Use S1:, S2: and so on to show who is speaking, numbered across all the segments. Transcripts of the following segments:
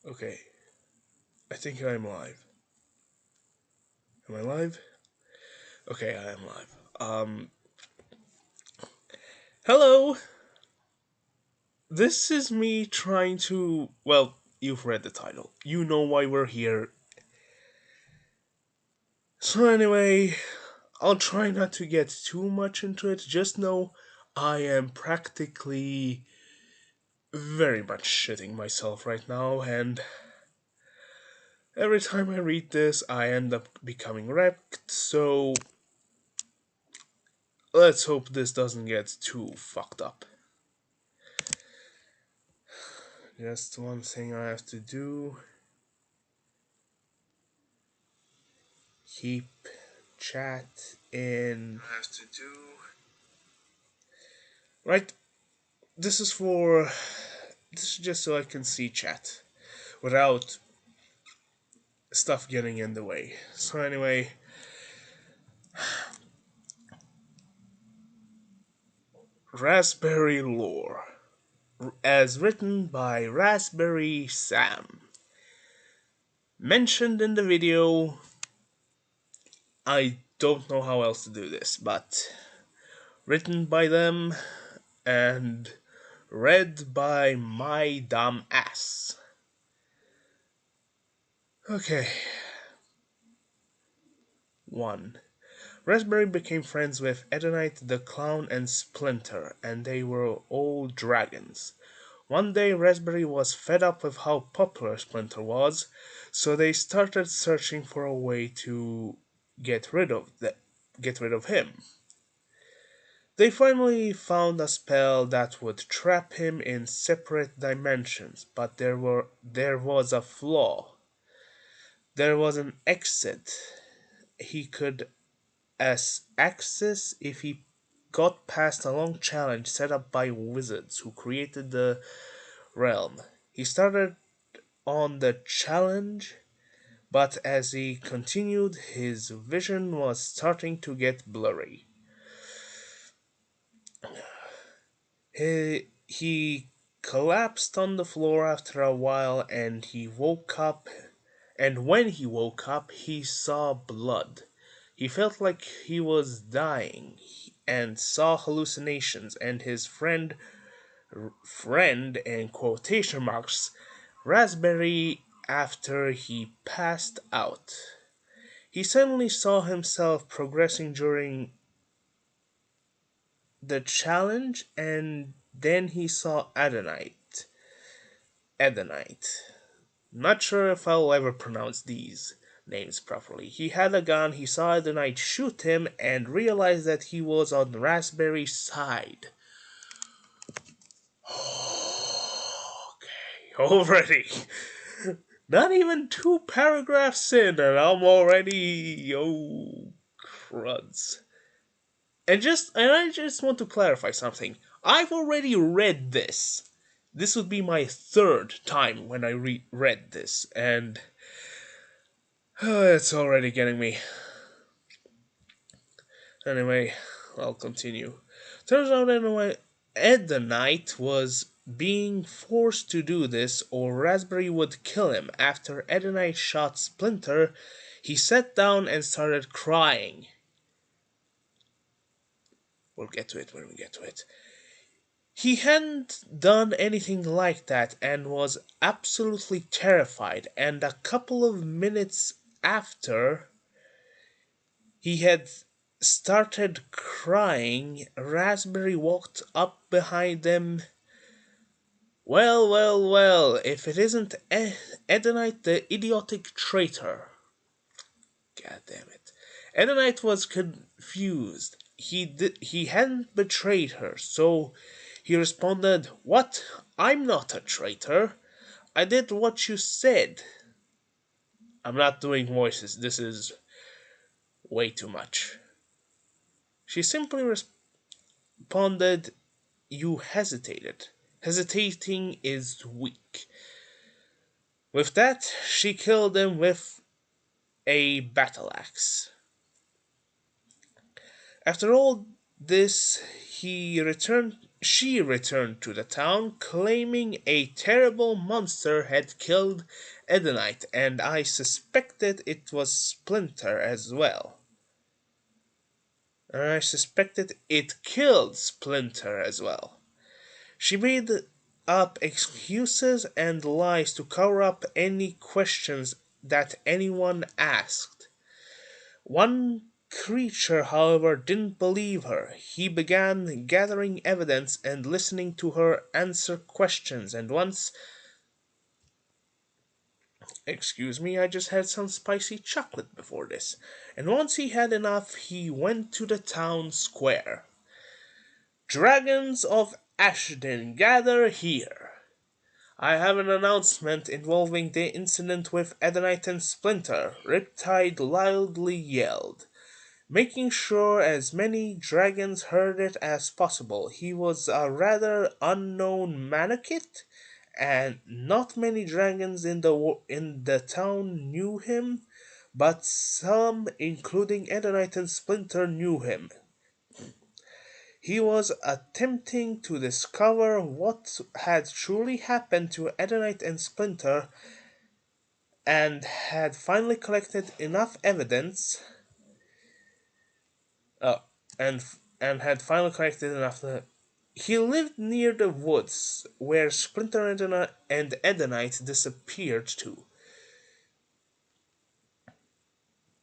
S1: Okay, I think I'm live. Am I live? Okay, I am live. Hello! This is me trying to. Well, you've read the title. You know why we're here. So, anyway, I'll try not to get too much into it. Just know I am practically very much shitting myself right now, and every time I read this, I end up becoming wrecked, so let's hope this doesn't get too fucked up. Just one thing I have to do. Keep chat in. I have to do. Right, this is for. This is just so I can see chat without stuff getting in the way. So, anyway, Raspberry Lore. As written by Raspberry Sam. Mentioned in the video. I don't know how else to do this, but written by them and read by my dumb ass. Okay. 1. Raspberry became friends with Edonite the Clown and Splinter, and they were all dragons. One day Raspberry was fed up with how popular Splinter was, so they started searching for a way to get rid of him. They finally found a spell that would trap him in separate dimensions, but there was a flaw. There was an exit he could access if he got past a long challenge set up by wizards who created the realm. He started on the challenge, but as he continued, his vision was starting to get blurry. He collapsed on the floor after a while and he woke up. And when he woke up, he saw blood. He felt like he was dying and saw hallucinations, and his friend in quotation marks, Raspberry, after he passed out. He suddenly saw himself progressing during the challenge, and then he saw Adonite. Not sure if I'll ever pronounce these names properly. He had a gun, he saw Adonite shoot him, and realized that he was on Raspberry's side. Okay, already. Not even two paragraphs in, and I'm already. Oh, cruds. And I just want to clarify something. I've already read this. This would be my third time when I read this, and it's already getting me. Anyway, I'll continue. Turns out, anyway, Ed the Knight was being forced to do this, or Raspberry would kill him. After Ed the Knight shot Splinter, he sat down and started crying. We'll get to it when we get to it. He hadn't done anything like that and was absolutely terrified, and a couple of minutes after he had started crying, Raspberry walked up behind them. Well, well, well, if it isn't Edonite the idiotic traitor. God damn it. Edonite was confused. He hadn't betrayed her, so he responded, "What? I'm not a traitor. I did what you said." I'm not doing voices. This is way too much. She simply responded, "You hesitated. Hesitating is weak." With that, she killed him with a battle axe. After all this, he returned She returned to the town claiming a terrible monster had killed Edenite, and I suspected it was Splinter as well. And I suspected it killed Splinter as well. She made up excuses and lies to cover up any questions that anyone asked. One creature, however, didn't believe her. He began gathering evidence and listening to her answer questions, and once, excuse me, I just had some spicy chocolate before this. And once he had enough, he went to the town square. Dragons of Ashden, gather here. I have an announcement involving the incident with Edenite and Splinter, Riptide loudly yelled, making sure as many dragons heard it as possible. He was a rather unknown manakit, and not many dragons in the town knew him, but some, including Edenite and Splinter, knew him. He was attempting to discover what had truly happened to Edenite and Splinter and had finally collected enough evidence uh, and had finally collected enough. He lived near the woods where Splinter and Edenite disappeared to.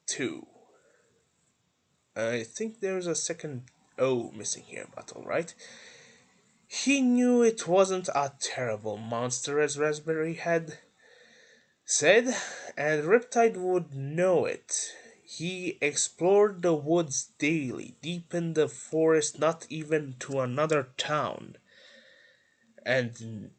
S1: Two. I think there's a second O missing here, but alright. He knew it wasn't a terrible monster as Raspberry had said, and Riptide would know it. He explored the woods daily, deep in the forest, not even to another town, and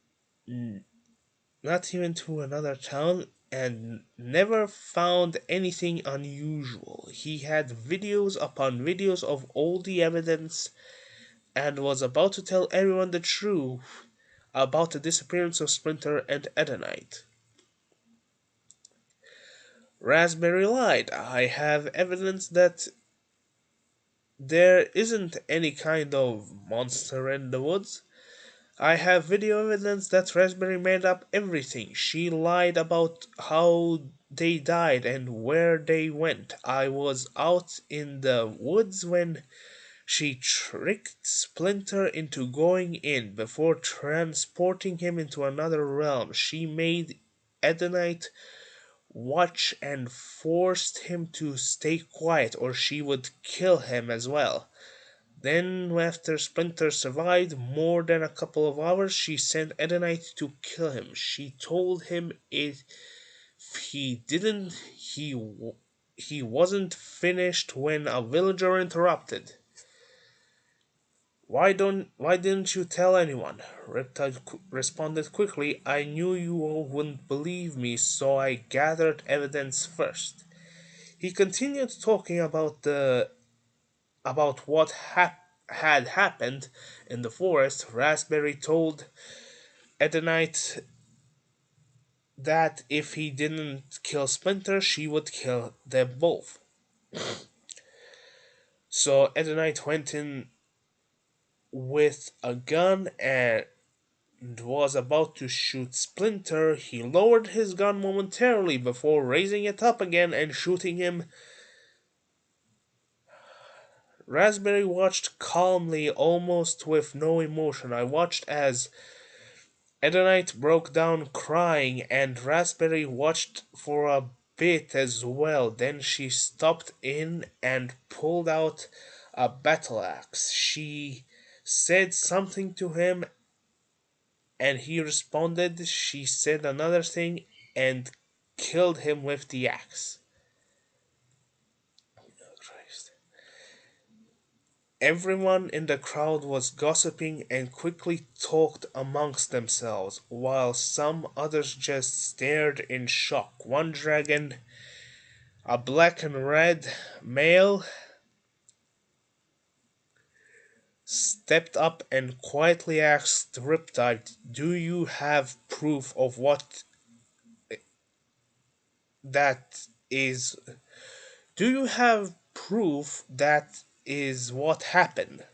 S1: not even to another town, and never found anything unusual. He had videos upon videos of all the evidence and was about to tell everyone the truth about the disappearance of Splinter and Edenite. Raspberry lied. I have evidence that there isn't any kind of monster in the woods. I have video evidence that Raspberry made up everything. She lied about how they died and where they went. I was out in the woods when she tricked Splinter into going in before transporting him into another realm. She made Edenite watch and forced him to stay quiet or she would kill him as well. Then, after Splinter survived more than a couple of hours, she sent Edenite to kill him. She told him if he didn't, he wasn't finished when a villager interrupted. Why didn't you tell anyone? Riptide responded quickly. I knew you all wouldn't believe me, so I gathered evidence first. He continued talking about what had happened in the forest. Raspberry told Edenite that if he didn't kill Splinter, she would kill them both. So Edenite went in with a gun and was about to shoot Splinter. He lowered his gun momentarily before raising it up again and shooting him. Raspberry watched calmly, almost with no emotion. I watched as Edenite broke down crying, and Raspberry watched for a bit as well. Then she stopped in and pulled out a battle axe. She said something to him, and he responded. She said another thing and killed him with the axe. Christ. Everyone in the crowd was gossiping and quickly talked amongst themselves, while some others just stared in shock. One dragon, a black and red male, stepped up and quietly asked Riptide, Do you have proof of what that is? Do you have proof that is what happened?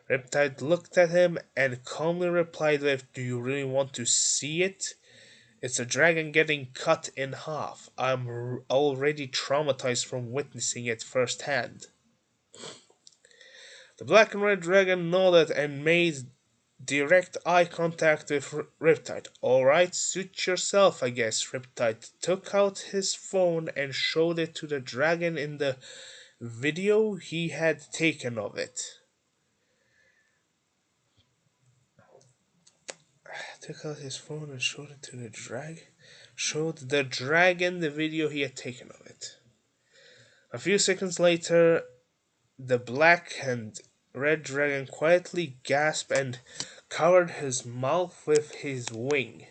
S1: Riptide looked at him and calmly replied with, "Do you really want to see it? It's a dragon getting cut in half. I'm already traumatized from witnessing it firsthand." The black and red dragon nodded and made direct eye contact with Riptide. "Alright, suit yourself, I guess." Riptide took out his phone and showed it to the dragon in the video he had taken of it. Took out his phone and showed it to the showed the dragon the video he had taken of it. A few seconds later, the black and red dragon quietly gasped and covered his mouth with his wing.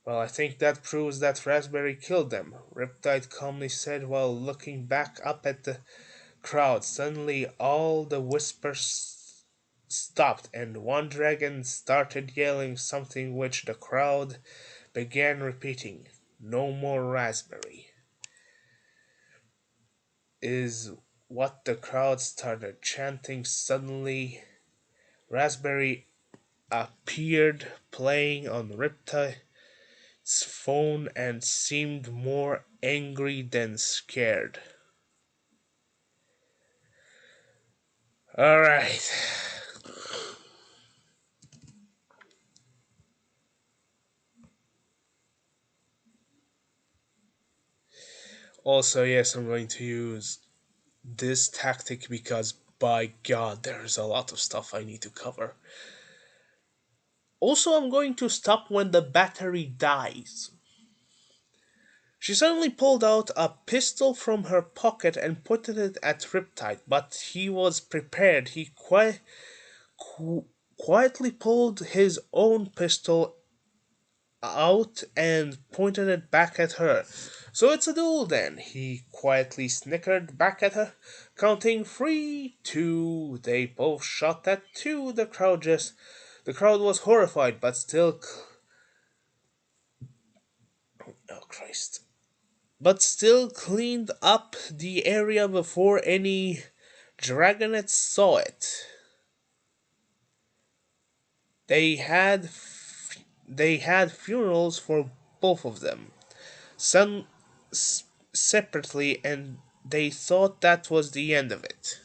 S1: "Well, I think that proves that Raspberry killed them," Riptide calmly said while looking back up at the crowd. Suddenly, all the whispers stopped, and one dragon started yelling something which the crowd began repeating. "No more Raspberry," is what the crowd started chanting. Suddenly, Raspberry appeared playing on Riptide's phone and seemed more angry than scared. Alright. Also, yes, I'm going to use this tactic because by god, there's a lot of stuff I need to cover. Also, I'm going to stop when the battery dies. She suddenly pulled out a pistol from her pocket and pointed it at Riptide, but he was prepared. He quietly pulled his own pistol out and pointed it back at her. "So it's a duel then," he quietly snickered back at her. Counting 3, 2, they both shot at 2. The crowd was horrified, but still, oh Christ, but still cleaned up the area before any dragonets saw it. They had they had funerals for both of them, some separately, and they thought that was the end of it.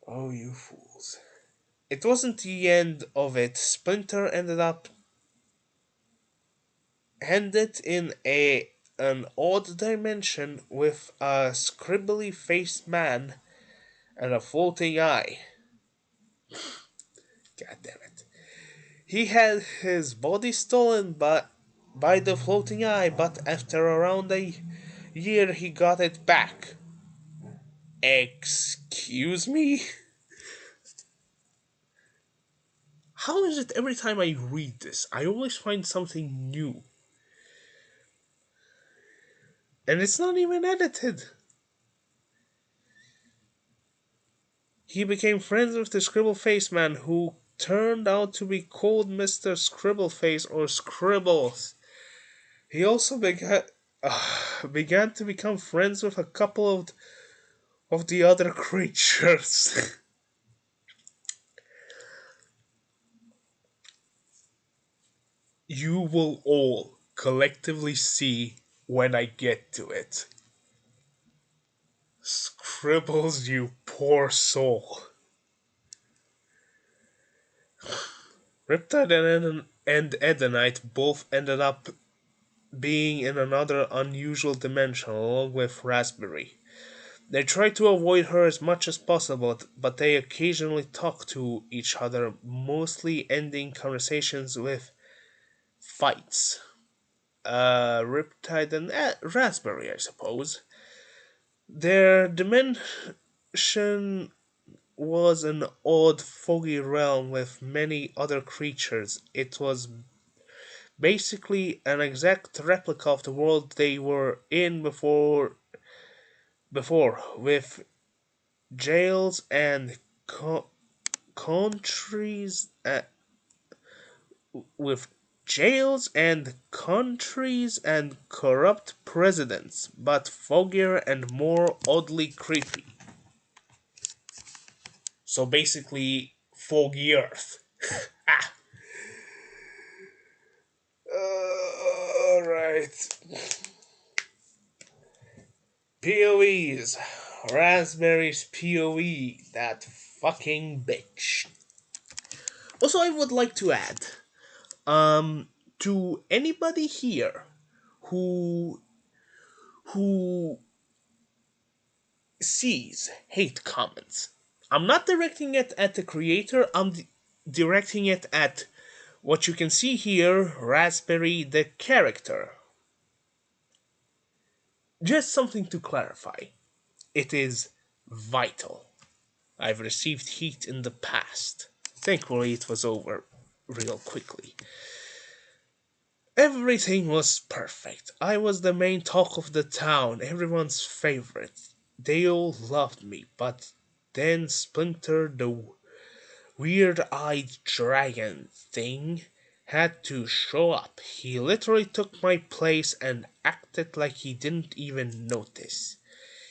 S1: Oh, you fools. It wasn't the end of it. Splinter ended in an odd dimension with a scribbly faced man and a floating eye. God damn it. He had his body stolen by the floating eye, but after around a year he got it back. Excuse me? How is it every time I read this, I always find something new? And it's not even edited. He became friends with the Scribbleface man, who turned out to be called Mr. Scribbleface or Scribbles. He also began to become friends with a couple of the other creatures. You will all collectively see when I get to it. Scribbles, you poor soul. Riptide and Edenite both ended up being in another unusual dimension along with Raspberry. They tried to avoid her as much as possible, but they occasionally talked to each other, mostly ending conversations with fights. Riptide and Raspberry, I suppose. Their dimension was an odd, foggy realm with many other creatures. It was basically an exact replica of the world they were in before, jails and countries with jails and countries and corrupt presidents, but foggier and more oddly creepy. So basically, foggy Earth. Ah, alright. POEs. Raspberry's POE. That fucking bitch. Also, I would like to add, to anybody here who who sees hate comments, I'm not directing it at the creator. I'm directing it at what you can see here, Raspberry the character. Just something to clarify. It is vital. I've received heat in the past. Thankfully, it was over real quickly. Everything was perfect. I was the main talk of the town, everyone's favorite. They all loved me, but then Splinter, the weird eyed dragon thing, had to show up. He literally took my place and acted like he didn't even notice.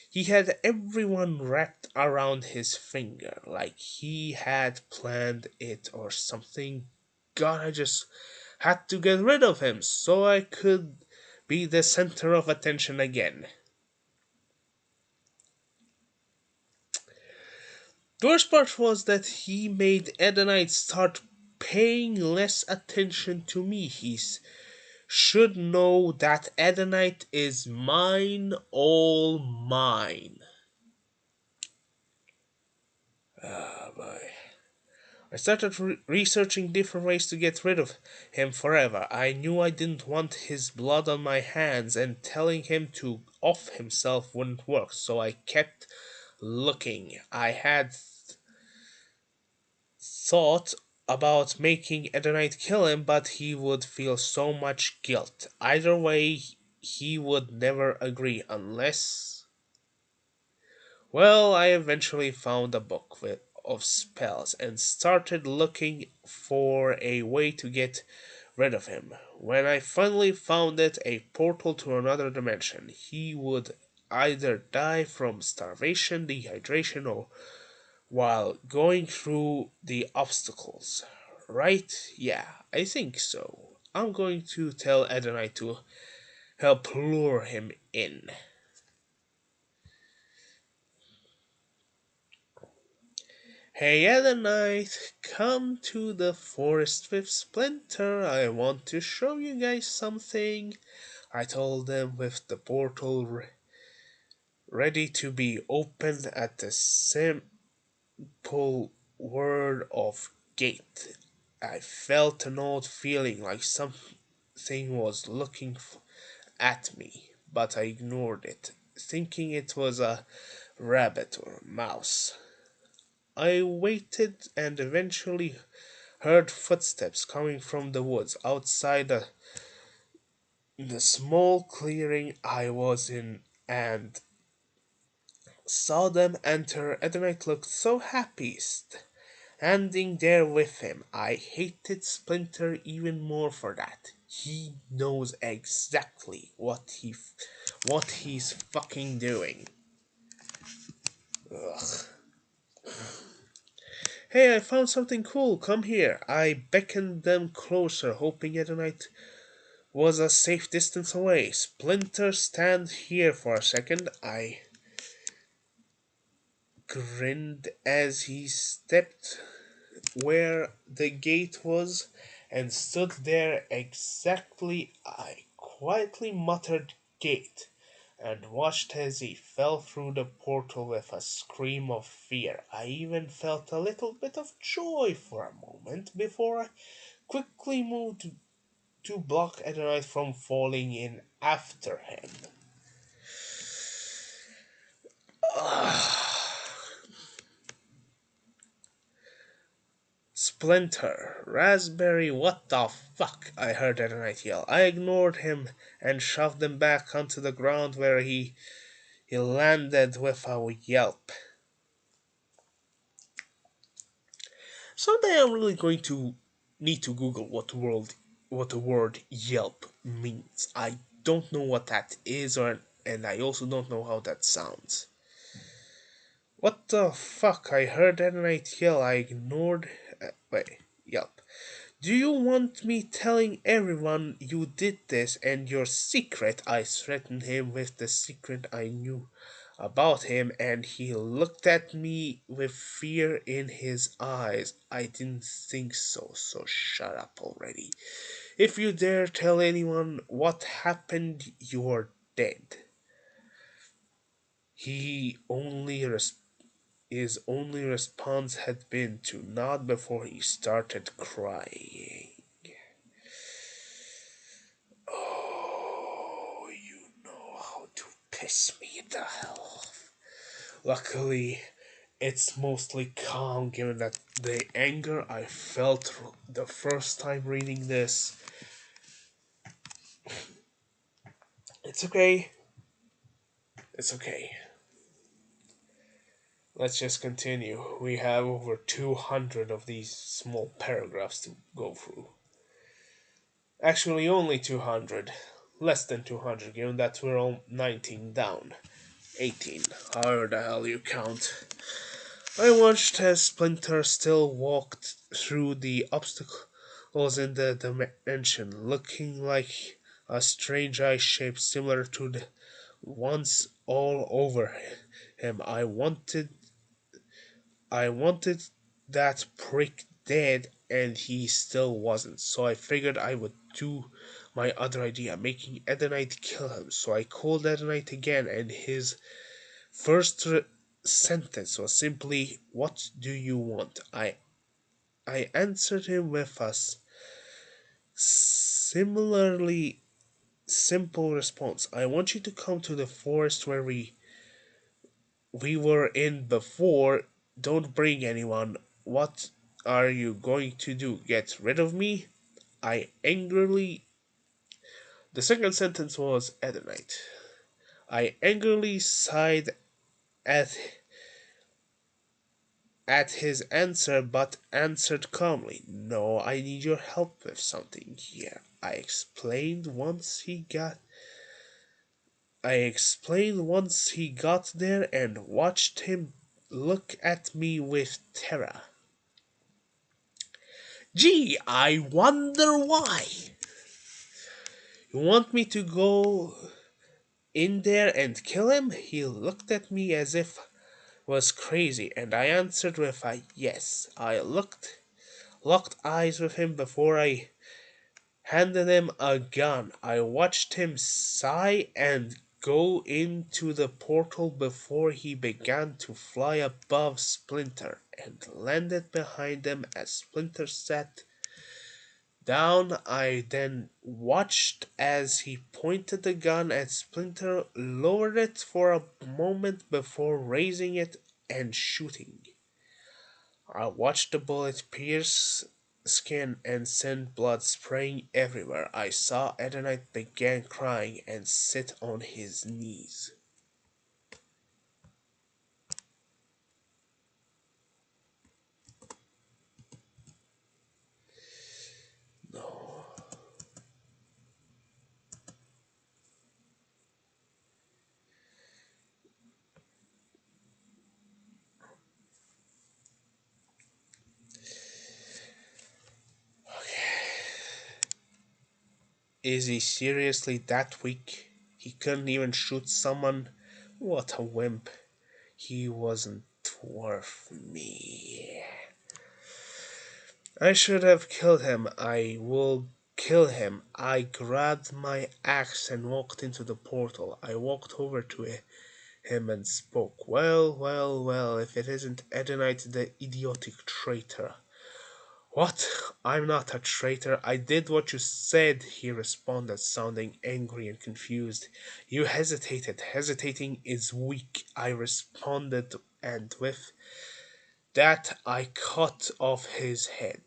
S1: He had everyone wrapped around his finger, like he had planned it or something. God, I just had to get rid of him so I could be the center of attention again. The worst part was that he made Edenite start paying less attention to me. Should know that Edenite is mine, all mine. Ah, boy. I started researching different ways to get rid of him forever. I knew I didn't want his blood on my hands, and telling him to off himself wouldn't work, so I kept looking. I had thought about making Edonite kill him, but he would feel so much guilt. Either way, he would never agree unless. Well, I eventually found a book of spells and started looking for a way to get rid of him. When I finally found it, a portal to another dimension, he would either die from starvation, dehydration, or while going through the obstacles. Right? Yeah, I think so. I'm going to tell Adonai to help lure him in. Hey Adonai, come to the forest with Splinter. I want to show you guys something. I told them with the portal ready to be opened at the simple word of gate. I felt an odd feeling like something was looking at me, but I ignored it, thinking it was a rabbit or a mouse. I waited and eventually heard footsteps coming from the woods outside the small clearing I was in and saw them enter. Ednite looked so happy standing there with him. I hated Splinter even more for that. He knows exactly what he's fucking doing. Ugh. Hey, I found something cool. Come here. I beckoned them closer, hoping Ednite was a safe distance away. Splinter, stand here for a second. I grinned as he stepped where the gate was and stood there exactly. I quietly muttered gate and watched as he fell through the portal with a scream of fear. I even felt a little bit of joy for a moment before I quickly moved to block Adonai from falling in after him. Splinter, Raspberry, what the fuck? I heard Adonai yell. I ignored him and shoved him back onto the ground where he landed with a yelp. Someday I'm really going to need to Google what the word Yelp means. I don't know what that is, and I also don't know how that sounds. What the fuck? I heard that night yell. I ignored. Wait, yelp. Do you want me telling everyone you did this and your secret? I threatened him with the secret I knew about him, and he looked at me with fear in his eyes. I didn't think so, so shut up already. If you dare tell anyone what happened, you're dead. He only his only response had been to nod before he started crying. Oh, you know how to piss me the hell off. Luckily, it's mostly calm given that the anger I felt the first time reading this. It's okay. It's okay. Let's just continue. We have over 200 of these small paragraphs to go through. Actually, only 200. Less than 200, given that we're all 19 down. 18, however the hell you count. I watched as Splinter still walked through the obstacles in the dimension, looking like a strange eye shape similar to the ones all over him. I wanted that prick dead, and he still wasn't. So I figured I would do my other idea, making Edenite kill him. So I called Edenite again, and his first sentence was simply, "What do you want?" I answered him with a similarly simple response. "I want you to come to the forest where we were in before. Don't bring anyone. What are you going to do? Get rid of me?" I angrily. The second sentence was Edenite. I angrily sighed at his answer, but answered calmly, "No, I need your help with something here." I explained once he got there and watched him look at me with terror. "Gee, I wonder why. You want me to go in there and kill him?" He looked at me as if I was crazy, and I answered with a yes. I locked eyes with him before I handed him a gun. I watched him sigh and go into the portal before he began to fly above Splinter and landed behind him as Splinter sat down. I then watched as he pointed the gun at Splinter, lowered it for a moment before raising it and shooting. I watched the bullet pierce skin and send blood spraying everywhere. I saw Edenite begin crying and sit on his knees. No. Is he seriously that weak? He couldn't even shoot someone? What a wimp. He wasn't worth me. I should have killed him. I will kill him. I grabbed my axe and walked into the portal. I walked over to him and spoke. "Well, well, well, if it isn't Edenite the idiotic traitor." "What? I'm not a traitor. I did what you said," he responded, sounding angry and confused. "You hesitated. Hesitating is weak," I responded, and with that I cut off his head.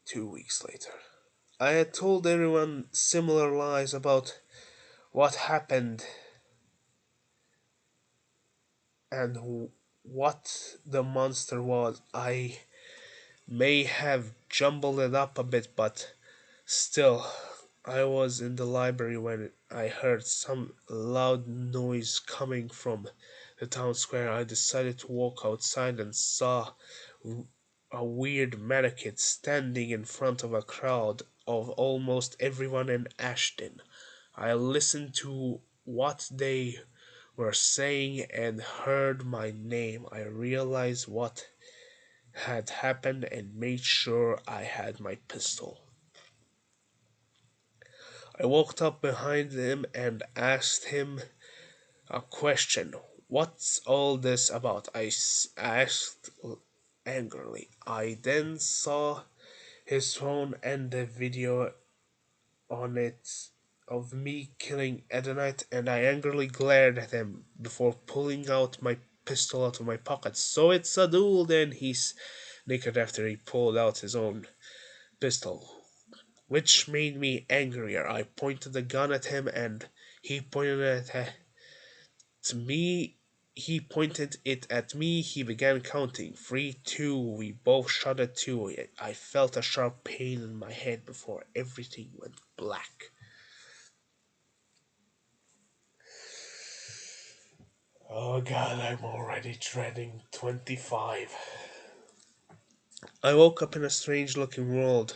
S1: 2 weeks later. I had told everyone similar lies about what happened and what the monster was. I may have jumbled it up a bit, but Still, I was in the library when I heard some loud noise coming from the town square. I decided to walk outside and saw a weird mannequin standing in front of a crowd of almost everyone in Ashton. I listened to what they were saying and heard my name. I realized what had happened and made sure I had my pistol. I walked up behind him and asked him a question. What's all this about? Asked angrily. I then saw his phone and the video on it of me killing Edenite, and I angrily glared at him before pulling out my pistol out of my pocket. So it's a duel then, he snickered after he pulled out his own pistol, which made me angrier. I pointed the gun at him and he pointed it at me. He pointed it at me. He began counting. 3, 2. We both shot at 2. I felt a sharp pain in my head before everything went black. Oh god, I'm already dreading 25. I woke up in a strange looking world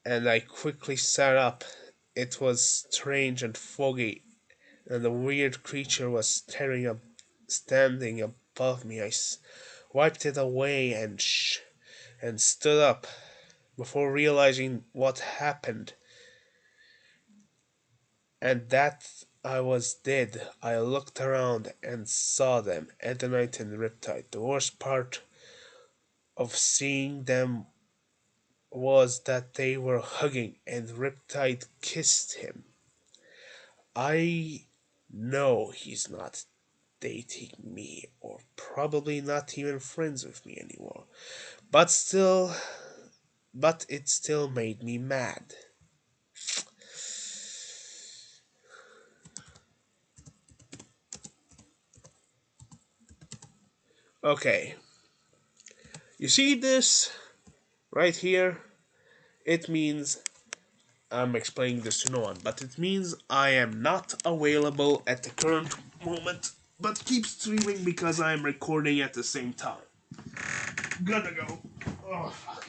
S1: and I quickly sat up. It was strange and foggy, and the weird creature was standing above me. I wiped it away and stood up before realizing what happened and that I was dead. I looked around and saw them, Edenite and Riptide. The worst part of seeing them was that they were hugging and Riptide kissed him. I know he's not dating me or probably not even friends with me anymore. But still, but it still made me mad. Okay, you see this right here? It means I'm explaining this to no one, but it means I am not available at the current moment, but keep streaming because I am recording at the same time. Gotta go. Oh, fuck.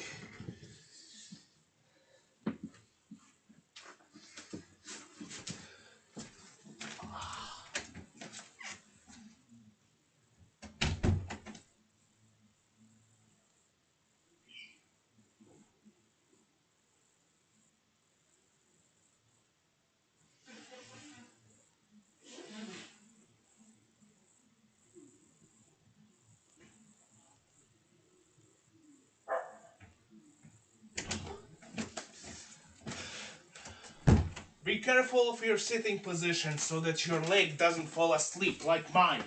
S1: Be careful of your sitting position so that your leg doesn't fall asleep like mine.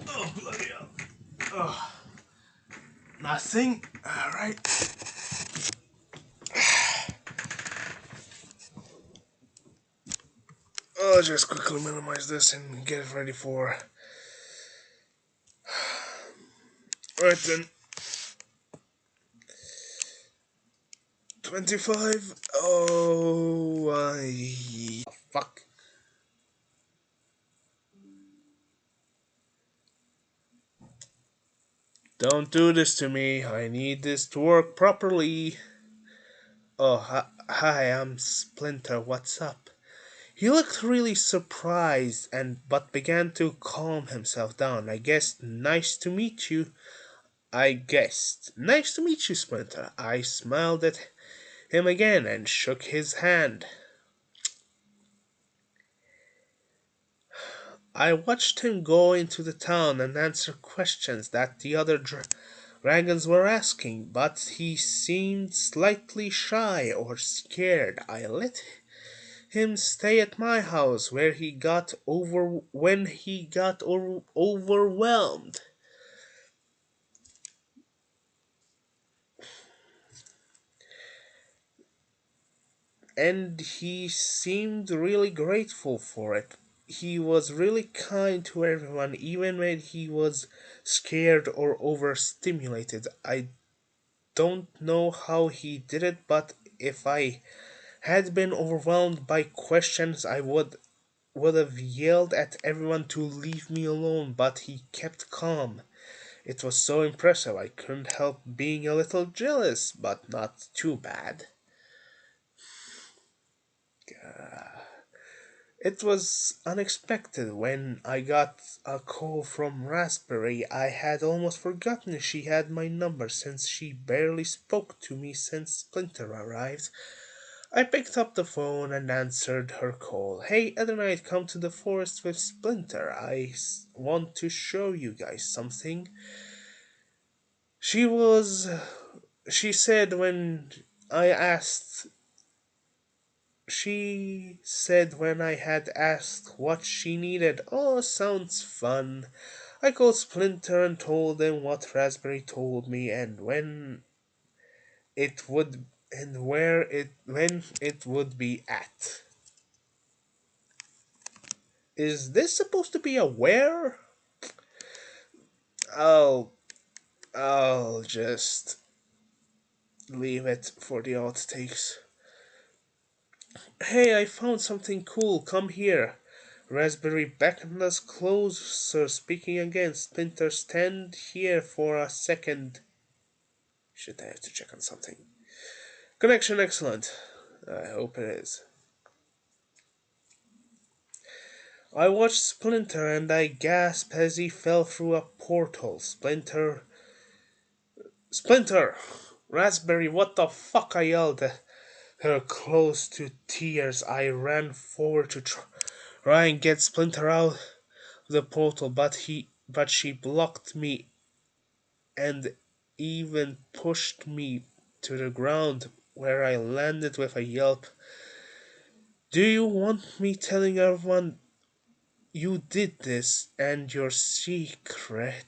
S1: Oh, bloody hell. Oh, nothing. Alright. I'll just quickly minimize this and get it ready for. Alright then. 25. Oh, fuck. Don't do this to me. I need this to work properly. Oh, hi, I'm Splinter. What's up? He looked really surprised but began to calm himself down. I guessed, nice to meet you. I guessed, nice to meet you, Splinter. I smiled at him again and shook his hand. I watched him go into the town and answer questions that the other dragons were asking, but he seemed slightly shy or scared. I let him stay at my house where he got over when he got overwhelmed. And he seemed really grateful for it. he was really kind to everyone, even when he was scared or overstimulated. I don't know how he did it, but if I had been overwhelmed by questions, I would have yelled at everyone to leave me alone, but he kept calm. It was so impressive. I couldn't help being a little jealous, but not too bad. It was unexpected when I got a call from Raspberry. I had almost forgotten she had my number since she barely spoke to me since Splinter arrived. I picked up the phone and answered her call. Hey, other night, come to the forest with Splinter. Want to show you guys something. She was. She said when I asked. She said when I had asked what she needed. Oh, sounds fun. I called Splinter and told him what Raspberry told me and it would when it would be at. Is this supposed to be a where? I'll I'll just leave it for the outtakes. Hey, I found something cool. Come here. Raspberry beckoned us closer, speaking again. Splinter, stand here for a second. Shit, I have to check on something. Connection excellent. I hope it is. I watched Splinter and I gasped as he fell through a portal. Splinter! Raspberry, what the fuck? I yelled at her close to tears. I ran forward to try and get Splinter out of the portal, but she blocked me and even pushed me to the ground where I landed with a yelp. Do you want me telling everyone you did this and your secret?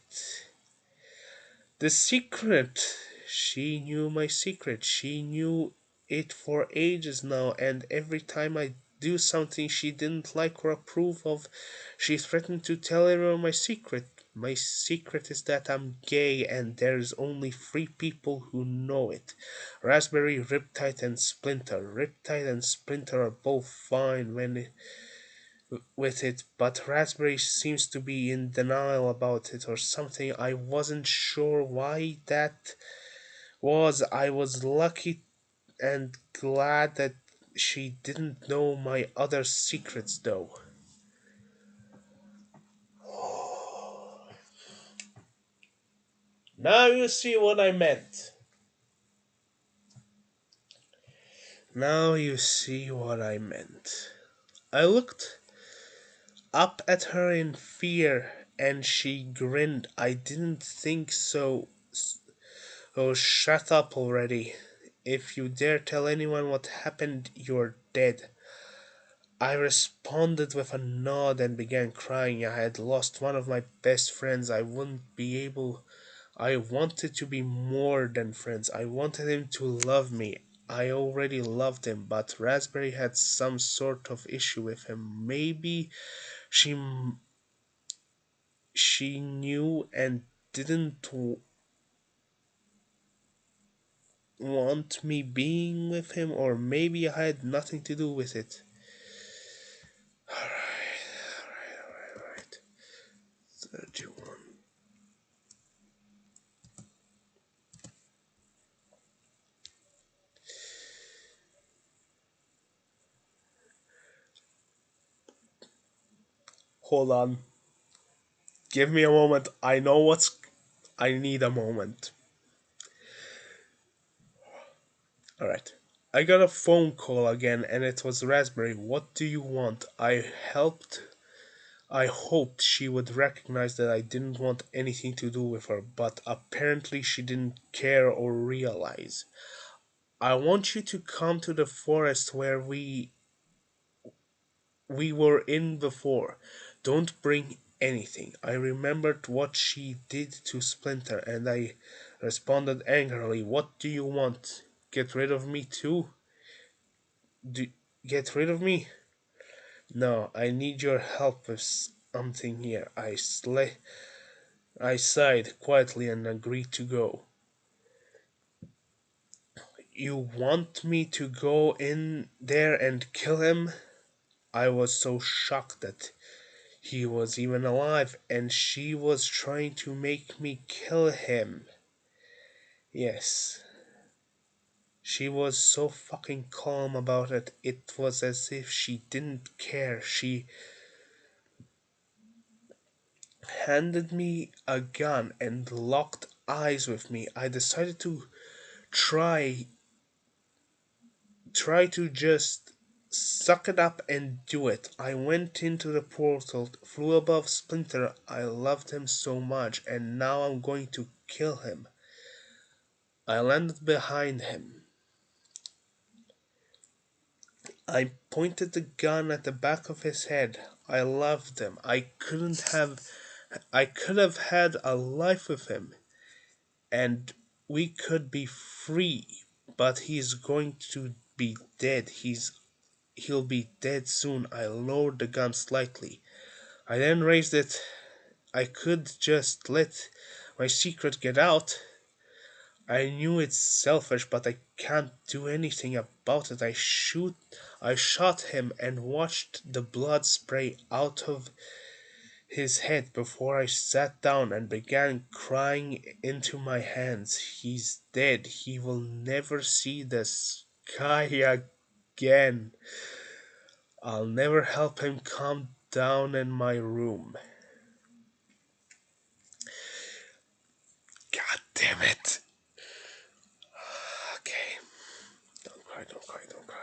S1: The secret! She knew my secret. She knew it for ages now, and every time I do something she didn't like or approve of, she threatened to tell everyone my secret. My secret is that I'm gay, and there's only three people who know it. Raspberry, Riptide, and Splinter. Riptide and Splinter are both fine with it, but Raspberry seems to be in denial about it or something. I wasn't sure why that was. I was lucky and glad that she didn't know my other secrets, though. Now you see what I meant. Now you see what I meant. I looked up at her in fear and she grinned. I didn't think so. Oh, shut up already. If you dare tell anyone what happened, you're dead. I responded with a nod and began crying. I had lost one of my best friends. I wouldn't be able. I wanted to be more than friends. I wanted him to love me. I already loved him, but Raspberry had some sort of issue with him. Maybe she she knew and didn't want me being with him, or maybe I had nothing to do with it. Alright. 31. Hold on. Give me a moment. I know what's. I need a moment. Alright. I got a phone call again and it was Raspberry. What do you want? I hoped she would recognize that I didn't want anything to do with her, but apparently she didn't care or realize. I want you to come to the forest where we were in before. Don't bring anything. I remembered what she did to Splinter and I responded angrily. What do you want? Get rid of me too? Do, get rid of me? No, I need your help with something here. I sighed quietly and agreed to go. You want me to go in there and kill him? I was so shocked that he was even alive, and she was trying to make me kill him. Yes, she was so fucking calm about it. It was as if she didn't care. She handed me a gun and locked eyes with me. I decided to try try to just suck it up and do it. I went into the portal, flew above Splinter. I loved him so much, and now I'm going to kill him. I landed behind him. I pointed the gun at the back of his head. I loved him. I could have had a life with him, and we could be free, but he's going to be dead. He'll be dead soon. I lowered the gun slightly. I then raised it. I could just let my secret get out. I knew it's selfish, but I can't do anything about it. I shot him and watched the blood spray out of his head before I sat down and began crying into my hands. He's dead. He will never see the sky again. I'll never help him calm down in my room. God damn it. Okay. Don't cry, don't cry, don't cry.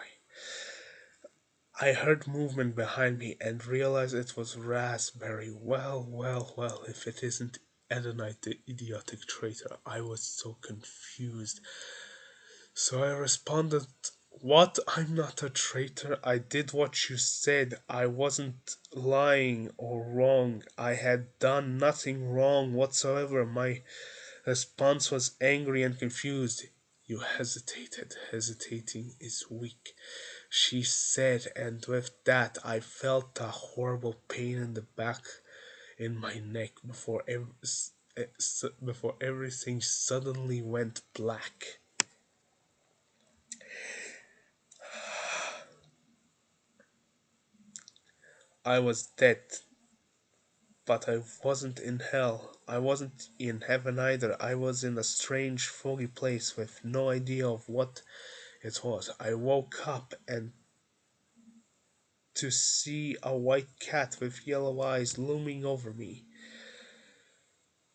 S1: I heard movement behind me and realized it was Raspberry. Well, if it isn't Edenite, the idiotic traitor. I was so confused. So I responded, "What? I'm not a traitor. I did what you said. I wasn't lying or wrong. I had done nothing wrong whatsoever." My response was angry and confused. "You hesitated. Hesitating is weak," she said, and with that I felt a horrible pain in the back in my neck before everything suddenly went black. I was dead, but I wasn't in hell. I wasn't in heaven either. I was in a strange, foggy place with no idea of what it was. I woke up and to see a white cat with yellow eyes looming over me.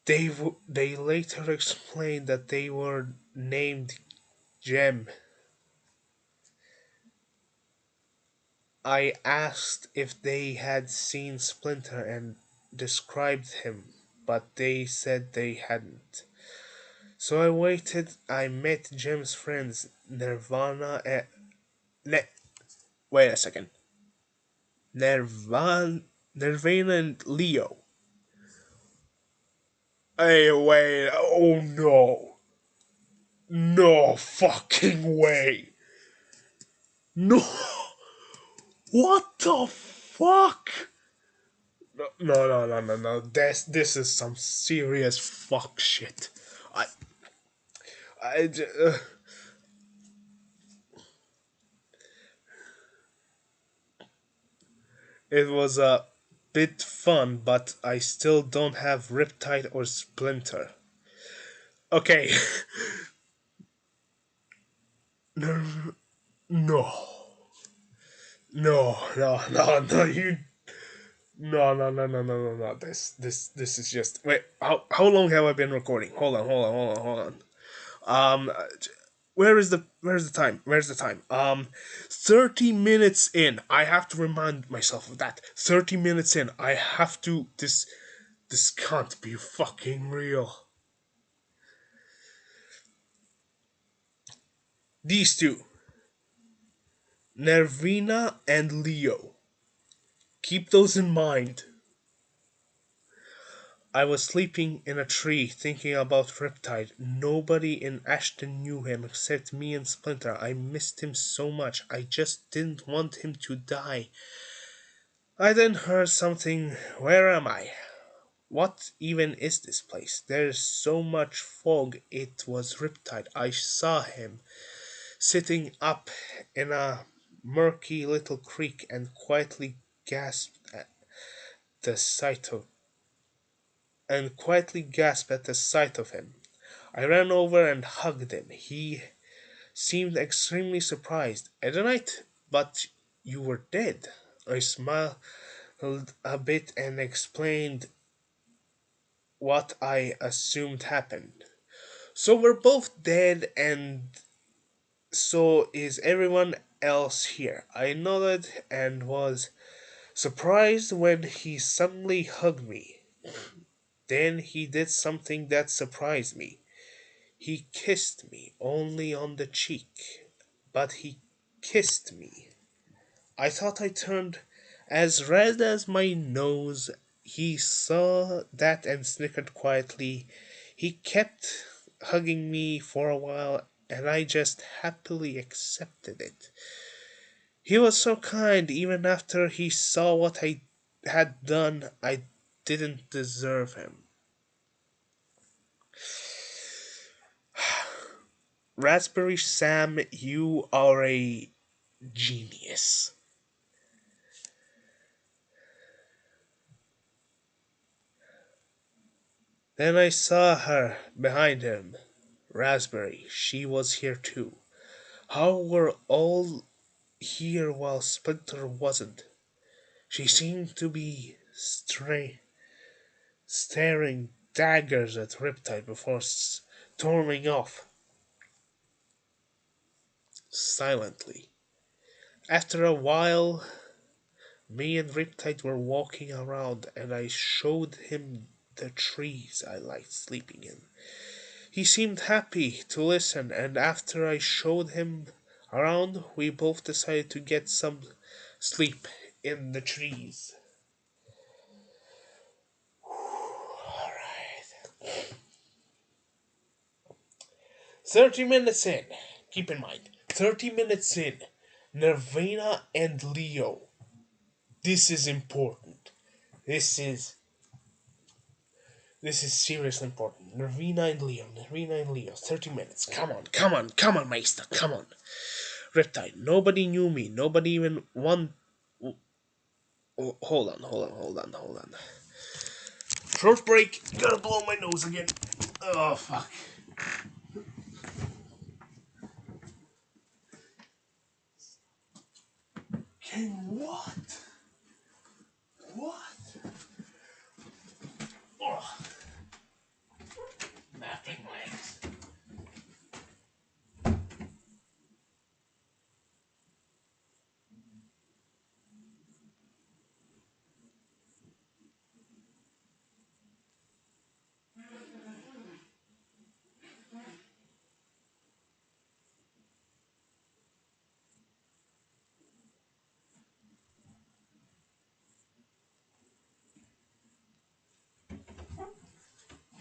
S1: They later explained that they were named Gem. I asked if they had seen Splinter and described him, but they said they hadn't. So I waited. I met Jim's friends, Nirvana and wait a second, Nirvana and Leo. Hey, wait! Oh no! No fucking way! No! What the fuck? No! This is some serious fuck shit. I I. It was a bit fun, but I still don't have Riptide or Splinter. Okay. No, no, no, you. No. This is just. Wait, how long have I been recording? Hold on. Um, where's the time? Where's the time? 30 minutes in. I have to remind myself of that. 30 minutes in. I have to. This can't be fucking real. These two, Nervina and Leo. Keep those in mind. I was sleeping in a tree thinking about Riptide. Nobody in Ashton knew him except me and Splinter. I missed him so much. I just didn't want him to die. I then heard something. Where am I? What even is this place? There's so much fog. It was Riptide. I saw him sitting up in a murky little creek the sight of gasped at the sight of him. I ran over and hugged him. He seemed extremely surprised. Adonite, but you were dead. I smiled a bit and explained what I assumed happened. So we're both dead, and so is everyone else here. I nodded and was surprised when he suddenly hugged me. Then he did something that surprised me. He kissed me only on the cheek, but he kissed me. I thought I turned as red as my nose. He saw that and snickered quietly. He kept hugging me for a while, and I just happily accepted it. He was so kind, even after he saw what I had done. I didn't deserve him. Raspberry Sam, you are a genius. Then I saw her behind him. Raspberry, she was here too. How were all here while Splinter wasn't? She seemed to be staring daggers at Riptide before storming off silently. After a while, me and Riptide were walking around, and I showed him the trees I liked sleeping in. He seemed happy to listen, and after I showed him around, we both decided to get some sleep in the trees. Alright. 30 minutes in. Keep in mind, 30 minutes in. Nirvana and Leo. This is important. This is this is seriously important. Nirvana and Leo. Nirvana and Leo. 30 minutes. Come on, come on, come on, Meister. Come on. Riptide. Nobody knew me. Nobody even one. Oh, hold on. Short break. Gotta blow my nose again. Oh, fuck. King, what? What? Oh, napping legs.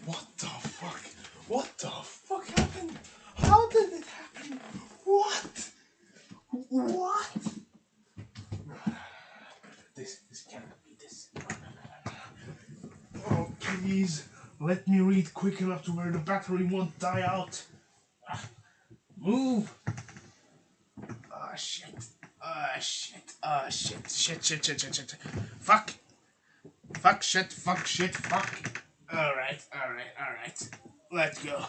S1: What the fuck? What the fuck happened? How did it happen? What? What? This cannot be this. Oh, please. Let me read quick enough to where the battery won't die out. Move. Ah, shit. Ah, shit. Ah, shit. Shit. Fuck. Fuck, shit, fuck. Alright. Let's go.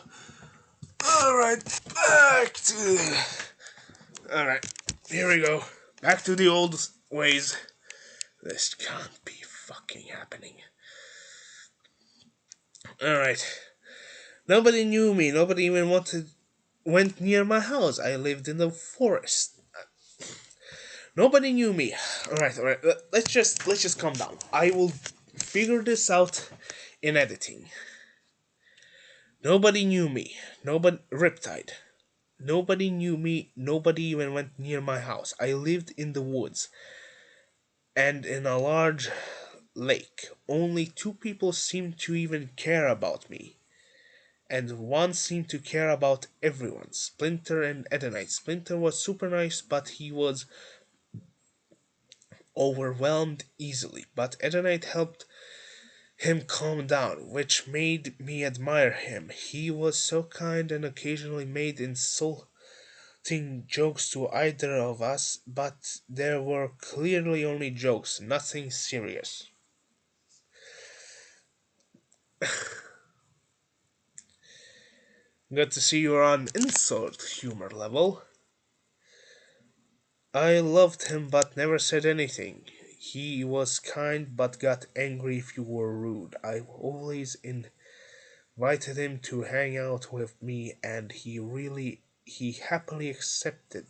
S1: Alright, back to. Alright, here we go. Back to the old ways. This can't be fucking happening. Alright. Nobody knew me. Nobody even went near my house. I lived in the forest. Nobody knew me. Alright. Let's just calm down. I will figure this out in editing. Nobody knew me. Nobody Riptide. Nobody knew me. Nobody even went near my house. I lived in the woods and in a large lake. Only two people seemed to even care about me. And one seemed to care about everyone. Splinter and Edenite. Splinter was super nice, but he was overwhelmed easily, but Edenite helped him calm down, which made me admire him. He was so kind and occasionally made insulting jokes to either of us, but there were clearly only jokes, nothing serious. Good to see you're on insult humor level. I loved him but never said anything. He was kind but got angry if you were rude. I always invited him to hang out with me and he happily accepted.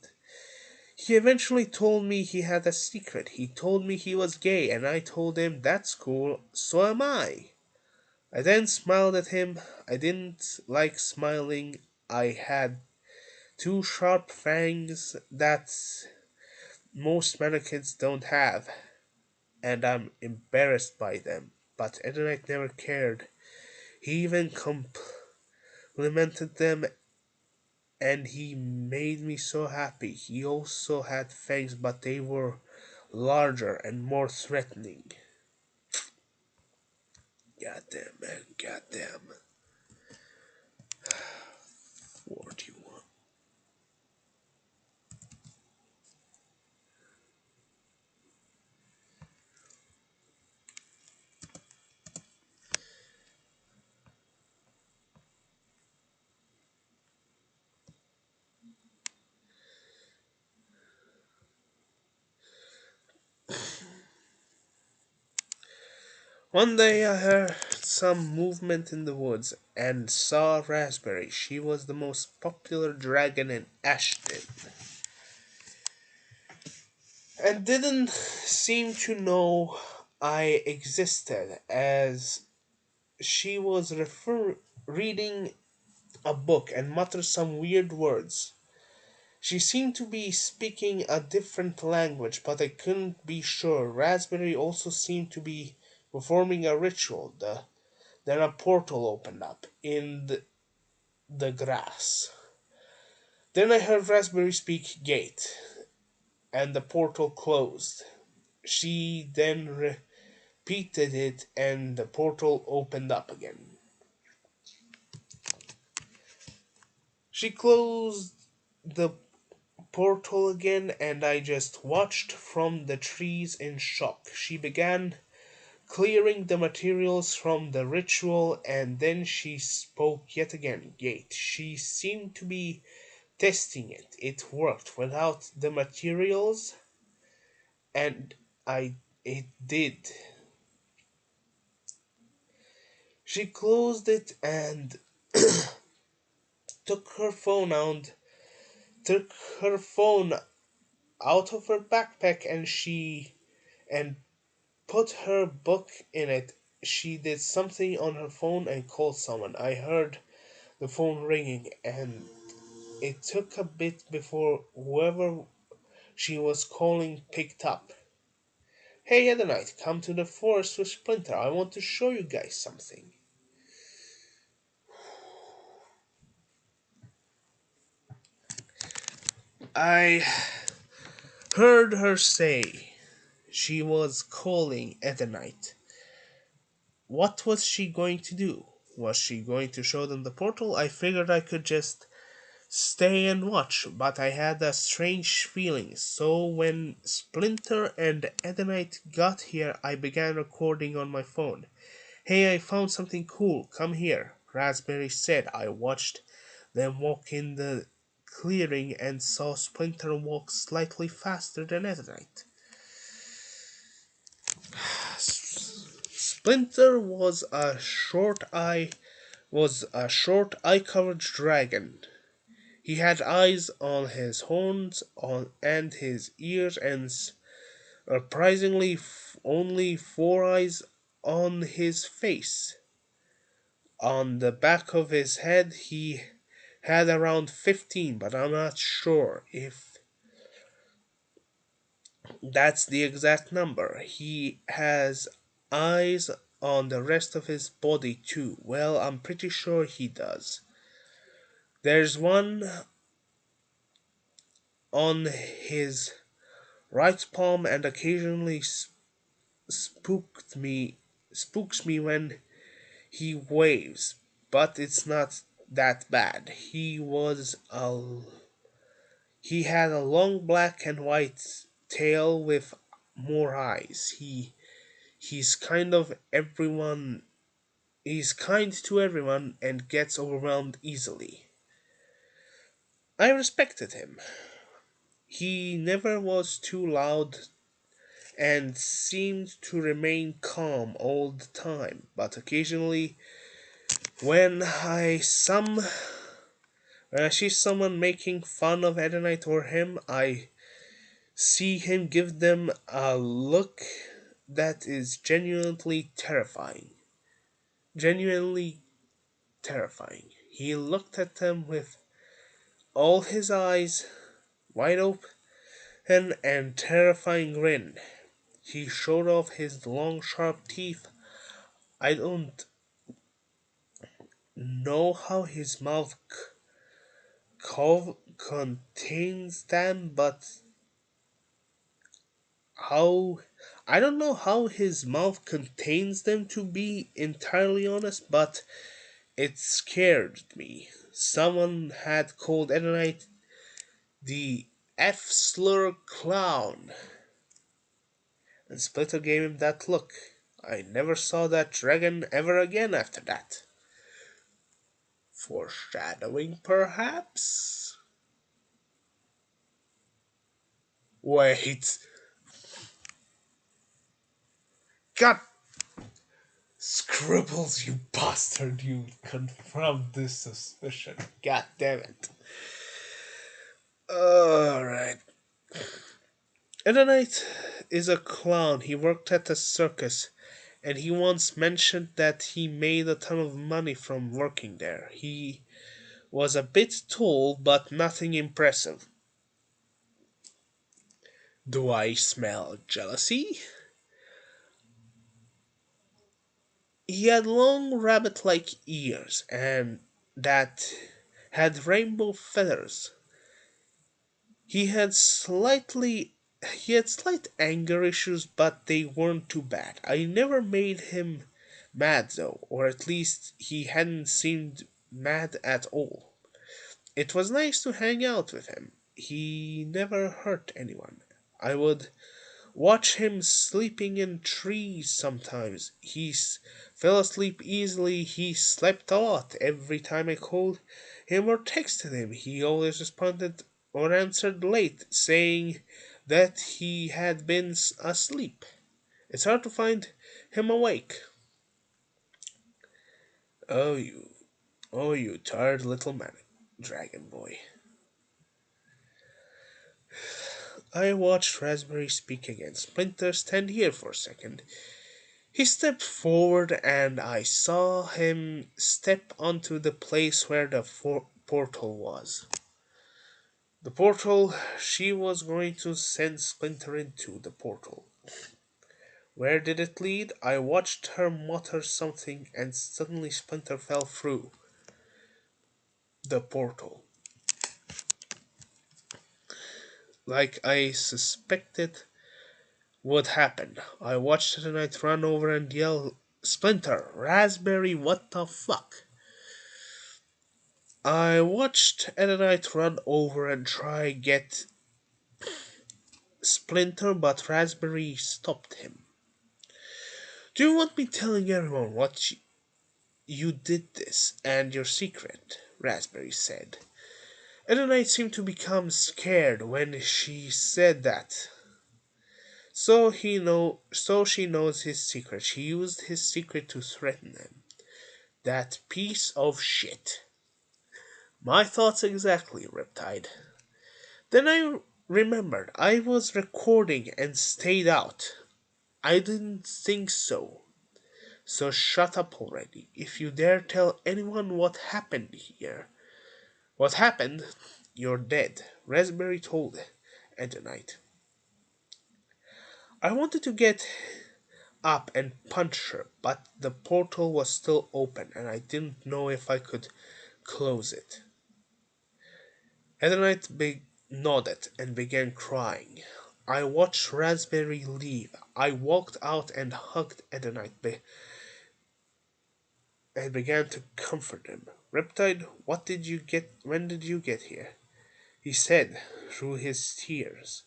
S1: He eventually told me he had a secret. He told me he was gay and I told him that's cool, so am I. I then smiled at him. I didn't like smiling. I had two sharp fangs that most mannequins don't have, and I'm embarrassed by them. But Edenic never cared. He even complimented them, and he made me so happy. He also had fangs, but they were larger and more threatening. Goddamn, man, goddamn. 41. One day I heard some movement in the woods and saw Raspberry. She was the most popular dragon in Ashton and didn't seem to know I existed as she was reading a book and muttered some weird words. She seemed to be speaking a different language, but I couldn't be sure. Raspberry also seemed to be performing a ritual. Then a portal opened up in the grass. Then I heard Raspberry speak gate, and the portal closed. She then repeated it, and the portal opened up again. She closed the portal again, and I just watched from the trees in shock. She began clearing the materials from the ritual, and then she spoke yet again. Gate. She seemed to be testing it. It worked without the materials, and I it did. She closed it and took her phone out took her phone out of her backpack and put her book in it. She did something on her phone and called someone. I heard the phone ringing, and it took a bit before whoever she was calling picked up. Hey, Adonite, come to the forest with Splinter. I want to show you guys something. I heard her say she was calling Adonite. What was she going to do? Was she going to show them the portal? I figured I could just stay and watch, but I had a strange feeling. So when Splinter and Adonite got here, I began recording on my phone. Hey, I found something cool. Come here, Raspberry said. I watched them walk in the clearing and saw Splinter walk slightly faster than Adonite. Splinter was a short eye covered dragon. He had eyes on his horns and his ears, and surprisingly only four eyes on his face. On the back of his head he had around 15, but I'm not sure if that's the exact number. He has eyes on the rest of his body too. Well, I'm pretty sure he does. There's one on his right palm and occasionally spooked me spooks me when he waves, but it's not that bad. He had a long black and white tail with more eyes. He's kind of everyone he's kind to everyone and gets overwhelmed easily. I respected him. He never was too loud and seemed to remain calm all the time, but occasionally when when I see someone making fun of Edenite or him, I see him give them a look that is genuinely terrifying. He looked at them with all his eyes wide open and terrifying grin. He showed off his long sharp teeth. I don't know how his mouth contains them, but how I don't know how his mouth contains them, to be entirely honest, but it scared me. Someone had called Edonite the F slur clown, and Splitter gave him that look. I never saw that dragon ever again after that. Foreshadowing, perhaps? Wait. God, Scribbles, you bastard, you confirmed this suspicion. God damn it. Alright. Edonite is a clown. He worked at a circus, and he once mentioned that he made a ton of money from working there. He was a bit tall, but nothing impressive. Do I smell jealousy? He had long rabbit like ears and that had rainbow feathers. He had slightly he had slight anger issues, but they weren't too bad. I never made him mad though, or at least he hadn't seemed mad at all. It was nice to hang out with him. He never hurt anyone. I would watch him sleeping in trees sometimes. Fell asleep easily. He slept a lot. Every time I called him or texted him, he always responded or answered late, saying that he had been asleep. It's hard to find him awake. Oh, you tired little man, dragon boy. I watched Raspberry speak again. Splinter, stand here for a second. He stepped forward, and I saw him step onto the place where the portal was. The portal she was going to send Splinter into the portal. Where did it lead? I watched her mutter something, and suddenly Splinter fell through the portal. Like I suspected would happen. I watched the knight run over and yell, Splinter, Raspberry, what the fuck? I watched Knight run over and try get Splinter, but Raspberry stopped him. Do you want me telling everyone what you did this and your secret? Raspberry said. Knight seemed to become scared when she said that. So she knows his secret. She used his secret to threaten him. That piece of shit. My thoughts exactly, Riptide. Then I remembered I was recording and stayed out. I didn't think so. So shut up already. If you dare tell anyone what happened, you're dead. Raspberry told Edonite. I wanted to get up and punch her, but the portal was still open and I didn't know if I could close it. Edonite nodded and began crying. I watched Raspberry leave. I walked out and hugged Edenite and began to comfort him. Riptide, what did you get? When did you get here? He said through his tears.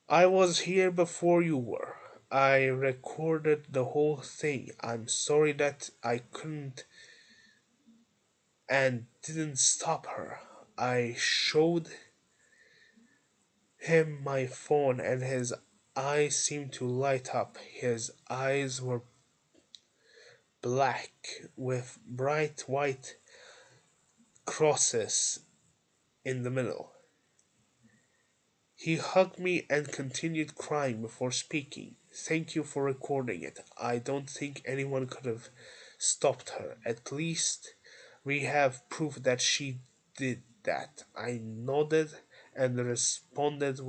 S1: I was here before you were. I recorded the whole thing. I'm sorry that I couldn't and didn't stop her. I showed him my phone and his eyes seemed to light up. His eyes were black with bright white crosses in the middle. He hugged me and continued crying before speaking. Thank you for recording it. I don't think anyone could have stopped her. At least we have proof that she did that. I nodded and responded,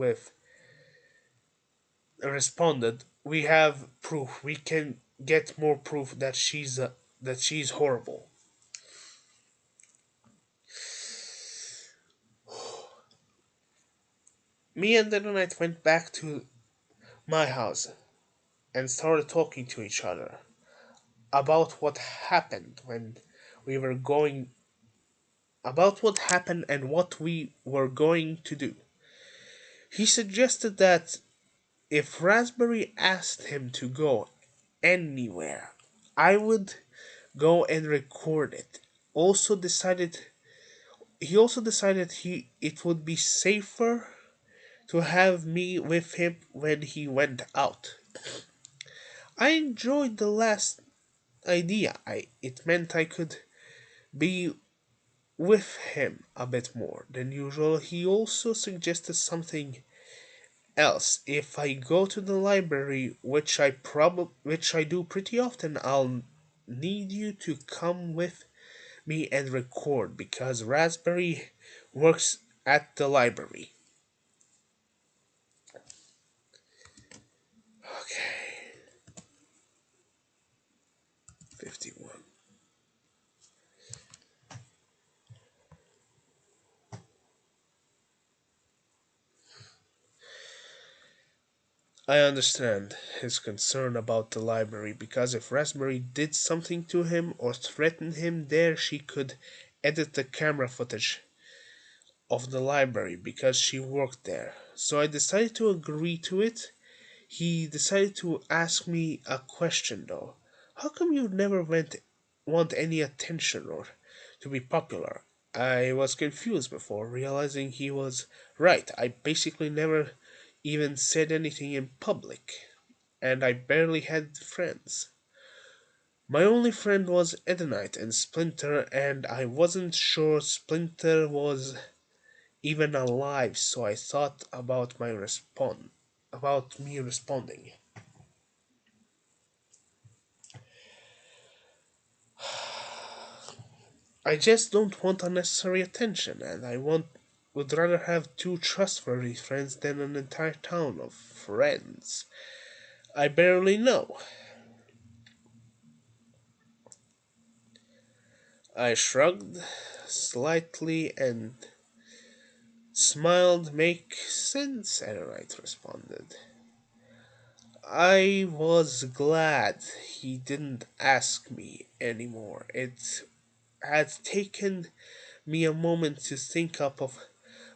S1: we have proof. We can get more proof that she's horrible. Me and the night went back to my house and started talking to each other about what happened when we were going about what happened and what we were going to do. He suggested that if Raspberry asked him to go anywhere, I would go and record it. Also decided he also decided he it would be safer to have me with him when he went out. I enjoyed the last idea. It meant I could be with him a bit more than usual. He also suggested something else. If I go to the library, which I do pretty often, I'll need you to come with me and record because Raspberry works at the library. Okay, 51. I understand his concern about the library because if Raspberry did something to him or threatened him there, she could edit the camera footage of the library because she worked there. So I decided to agree to it. He decided to ask me a question though. How come you never want any attention or to be popular? I was confused before realizing he was right. I basically never even said anything in public, and I barely had friends. My only friend was Edenite and Splinter, and I wasn't sure Splinter was even alive, so I thought about me responding. I just don't want unnecessary attention, and would rather have two trustworthy friends than an entire town of friends I barely know. I shrugged slightly and smiled. Make sense, Erudite responded. I was glad he didn't ask me anymore. It had taken me a moment to think up of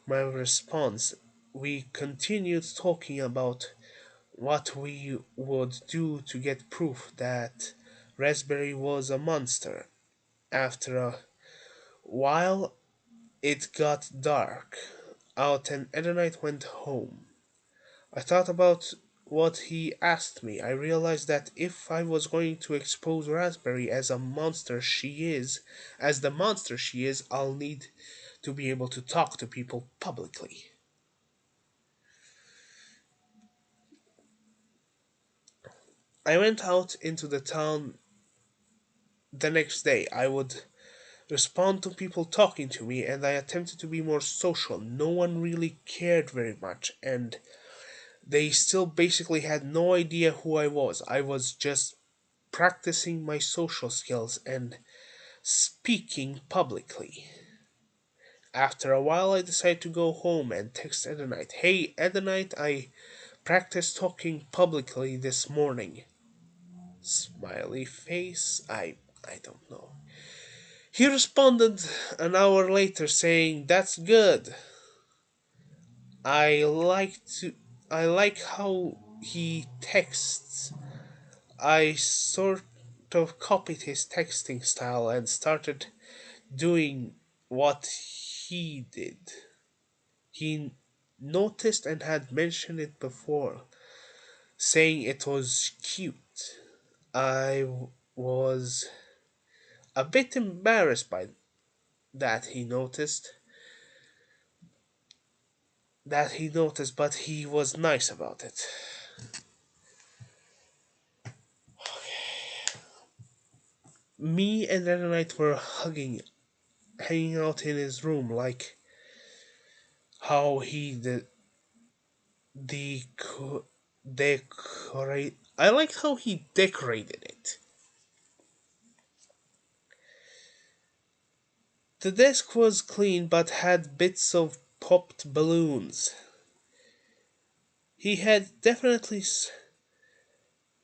S1: my response. We continued talking about what we would do to get proof that Raspberry was a monster. After a while, it got dark out and Edenite went home. I thought about what he asked me. I realized that if I was going to expose Raspberry as the monster she is, I'll need to be able to talk to people publicly. I went out into the town the next day. I would respond to people talking to me, and I attempted to be more social. No one really cared very much, and they still basically had no idea who I was. I was just practicing my social skills and speaking publicly. After a while, I decided to go home and text Edenite. Hey, Edenite, I practiced talking publicly this morning. Smiley face. I don't know. He responded an hour later saying, "That's good. I like to I like how he texts." I sort of copied his texting style and started doing what he did. He noticed and had mentioned it before, saying it was cute. I was a bit embarrassed by that he noticed, but he was nice about it. Me and Renanite were hanging out in his room, like how he deco- decorate. I like how he decorated it. The desk was clean but had bits of popped balloons. He had definitely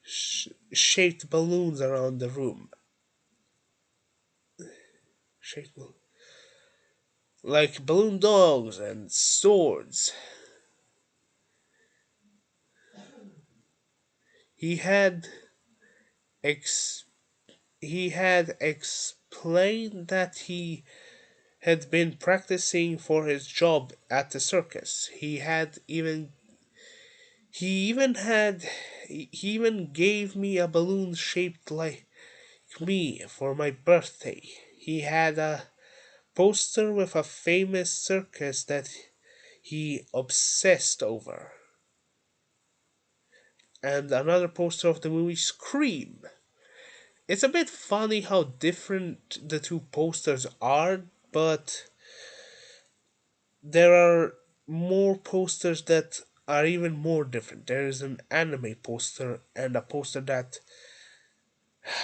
S1: shaped balloons around the room. Shaped like balloon dogs and swords. He had ex- he had explained that he had been practicing for his job at the circus. He even gave me a balloon shaped like me for my birthday. He had a poster with a famous circus that he obsessed over, and another poster of the movie Scream. It's a bit funny how different the two posters are, but there are more posters that are even more different. There is an anime poster and a poster that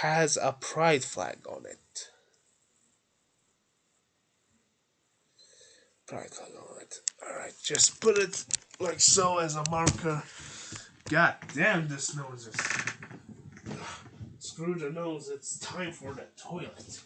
S1: has a pride flag on it. Pride flag on it. Alright, just put it like so as a marker. God damn, this nose is. Screw the nose, it's time for the toilet.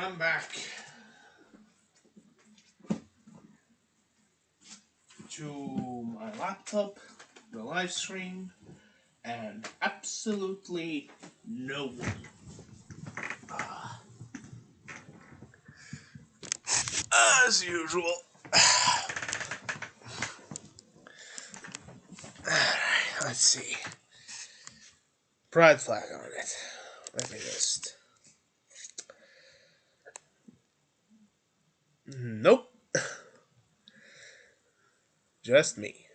S1: I'm back to my laptop, the live stream, and absolutely no one. As usual. Let's see. Pride flag on it. Let me just. Nope. Just me.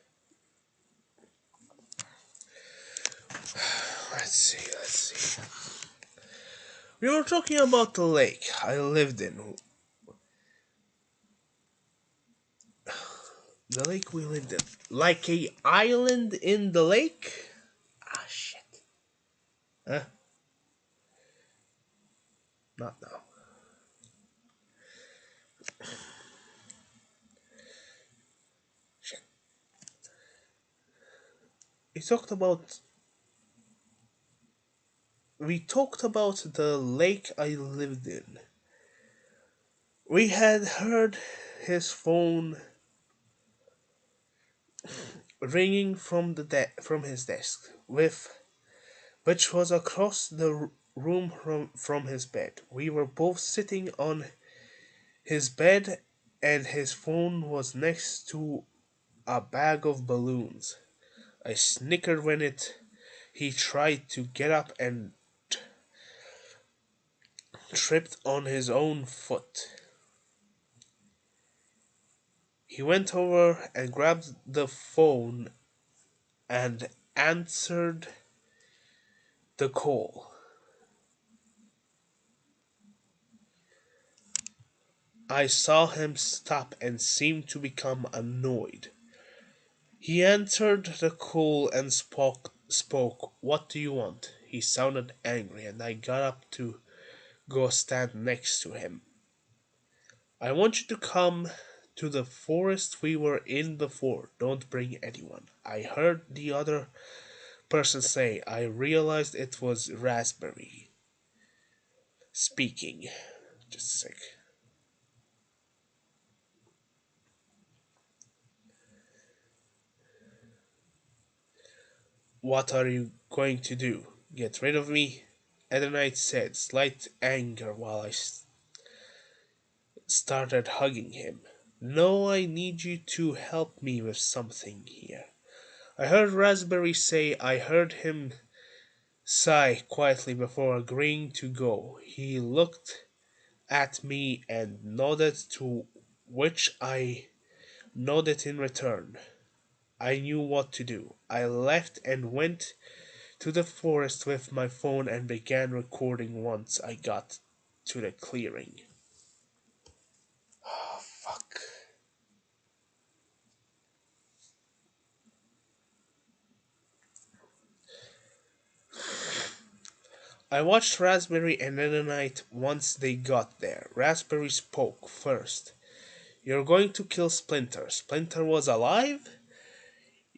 S1: Let's see. We were talking about the lake I lived in. The lake we lived in. Like a island in the lake? Ah, shit. Huh? Not now. Shit. We talked about. We talked about the lake I lived in. We had heard his phone ringing from from his desk, which was across the room from his bed. We were both sitting on his bed, and his phone was next to a bag of balloons. I snickered when he tried to get up and tripped on his own foot. He went over and grabbed the phone and answered the call. I saw him stop and seem to become annoyed. He answered the call and spoke. What do you want? He sounded angry, and I got up to go stand next to him. I want you to come to the forest we were in before. Don't bring anyone. I heard the other person say. I realized it was Raspberry speaking. Just a sec. What are you going to do? Get rid of me? Edenite said, slight anger while I started hugging him. No, I need you to help me with something here. I heard Raspberry say. I heard him sigh quietly before agreeing to go. He looked at me and nodded, to which I nodded in return. I knew what to do. I left and went to the forest with my phone and began recording once I got to the clearing. Oh, fuck. I watched Raspberry and Mennonite once they got there. Raspberry spoke first. You're going to kill Splinter. Splinter was alive?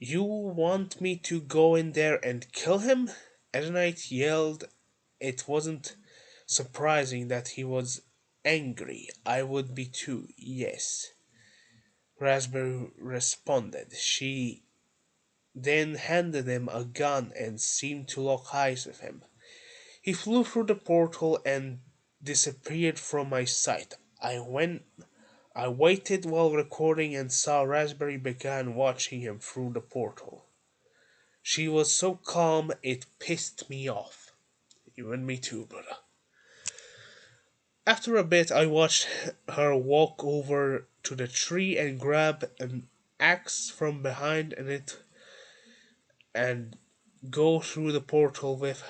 S1: You want me to go in there and kill him? Mennonite yelled. It wasn't surprising that he was angry. I would be too, yes. Raspberry responded. She then handed him a gun and seemed to lock eyes with him. He flew through the portal and disappeared from my sight. I waited while recording and saw Raspberry began watching him through the portal. She was so calm it pissed me off. You and me too, brother. After a bit I watched her walk over to the tree and grab an axe from behind it and go through the portal with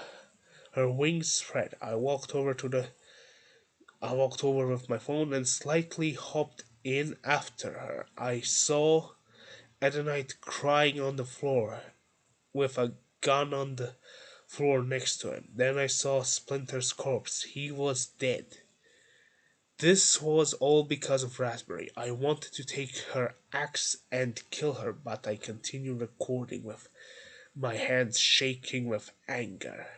S1: her wings spread. I walked over with my phone and slightly hopped in after her. I saw Edenite crying on the floor with a gun on the floor next to him. Then I saw Splinter's corpse. He was dead. This was all because of Raspberry. I wanted to take her axe and kill her, but I continued recording with my hands shaking with anger.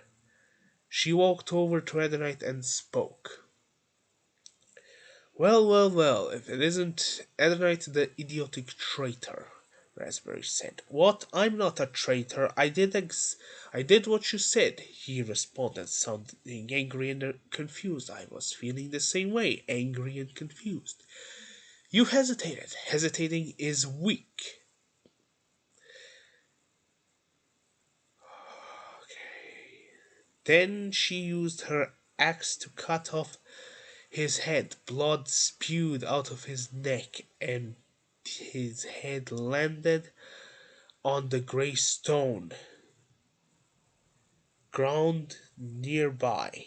S1: She walked over to Edenite and spoke. Well, well, well, if it isn't Ednite the idiotic traitor, Raspberry said. What? I'm not a traitor. I did what you said, he responded, sounding angry and confused. I was feeling the same way, angry and confused. You hesitated. Hesitating is weak. Okay. Then she used her axe to cut off his head. Blood spewed out of his neck, and his head landed on the grey stone ground nearby.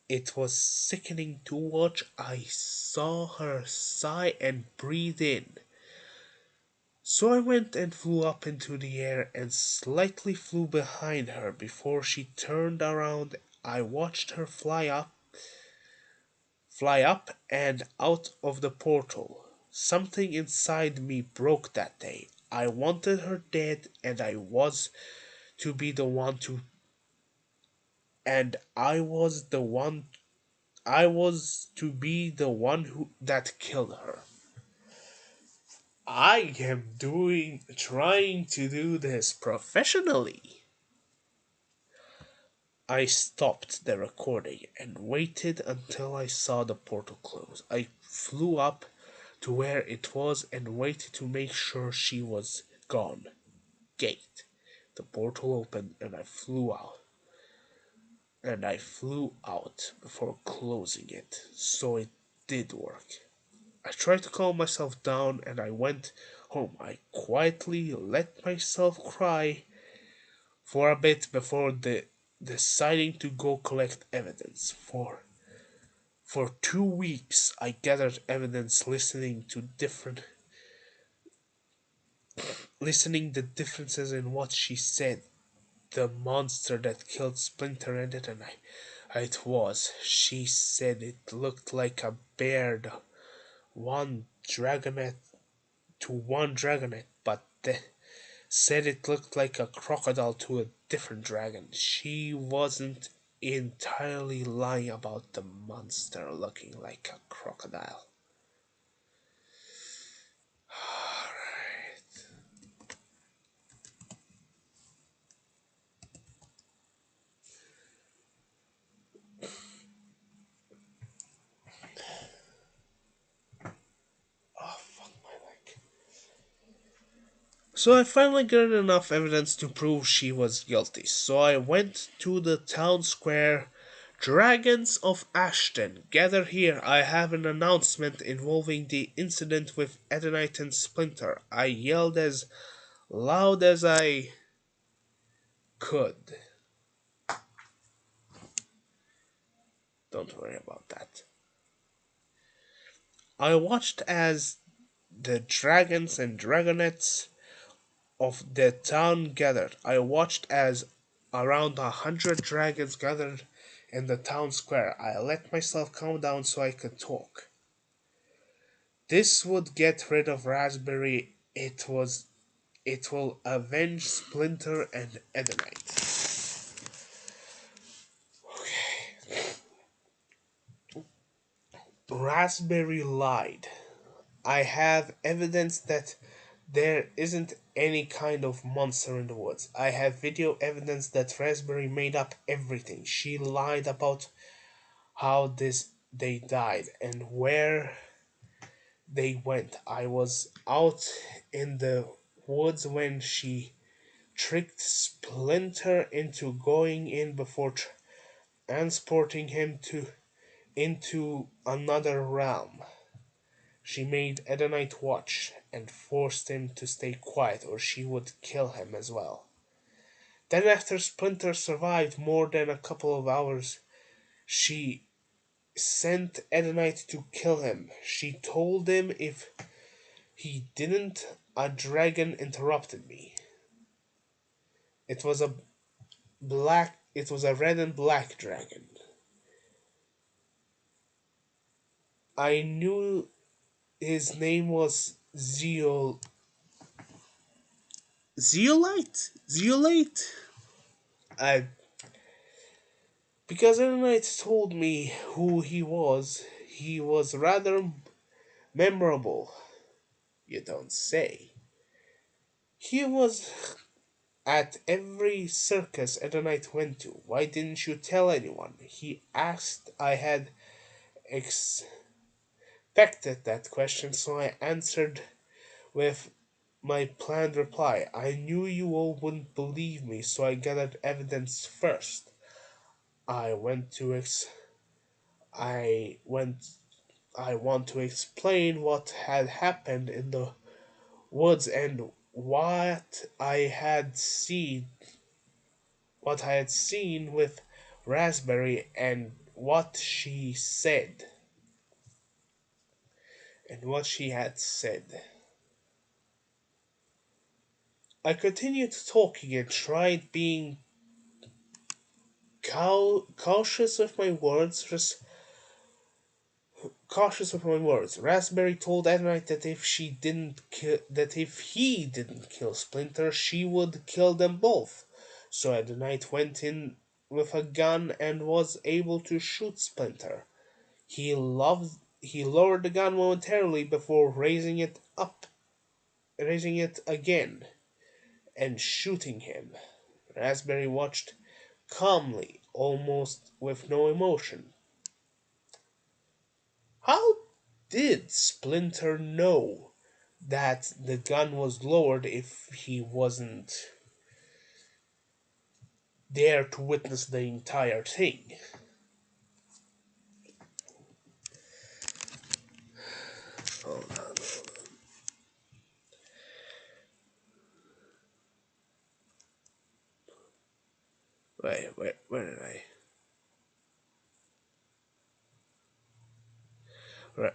S1: It was sickening to watch. I saw her sigh and breathe in. So I went and flew up into the air and slightly flew behind her before she turned around. I watched her fly up and out of the portal. Something inside me broke that day. I wanted her dead, and to be the one to and I was to be the one who that killed her. I am trying to do this professionally. I stopped the recording and waited until I saw the portal close. I flew up to where it was and waited to make sure she was gone. Gate. The portal opened and I flew out before closing it. So it did work. I tried to calm myself down and I went home. I quietly let myself cry for a bit before deciding to go collect evidence. For 2 weeks I gathered evidence listening the differences in what she said. The monster that killed Splinter and it was. She said it looked like a bear, one dragonet one dragonet, but said it looked like a crocodile to a different dragon. She wasn't entirely lying about the monster looking like a crocodile. Alright. Oh, fuck my leg. So I finally gathered enough evidence to prove she was guilty. So I went to the town square. Dragons of Ashton, gather here. I have an announcement involving the incident with Edenite and Splinter. I yelled as loud as I could. Don't worry about that. I watched as the dragons and dragonettes of the town gathered. I watched as around 100 dragons gathered in the town square. I let myself calm down so I could talk. This would get rid of Raspberry. It will avenge Splinter and Edenite. Raspberry lied. I have evidence that there isn't any kind of monster in the woods. I have video evidence that Raspberry made up everything. She lied about how they died and where they went. I was out in the woods when she tricked Splinter into going in before transporting him into another realm. She made Edenite watch and forced him to stay quiet or she would kill him as well. Then after Splinter survived more than a couple of hours, she sent Edenite to kill him. She told him if he didn't, a dragon interrupted me. It was a red and black dragon. I knew his name was Zeolite? I Because Edenite told me who he was, he was rather memorable, you don't say. He was at every circus Ed Knight went to. Why didn't you tell anyone? He asked. I had expected that question, so I answered with my planned reply. I knew you all wouldn't believe me, so I gathered evidence first. I went to I went I want to explain what had happened in the woods and what I had seen with Raspberry and what she had said. I continued talking and tried being cautious with my words. Cautious with my words. Raspberry told Edmite that if he didn't kill Splinter, she would kill them both. So Edmite went in with a gun and was able to shoot Splinter. He lowered the gun momentarily before raising it again, and shooting him. Raspberry watched calmly, almost with no emotion. How did Splinter know that the gun was lowered if he wasn't there to witness the entire thing? Hold on. Wait, where did I? Right.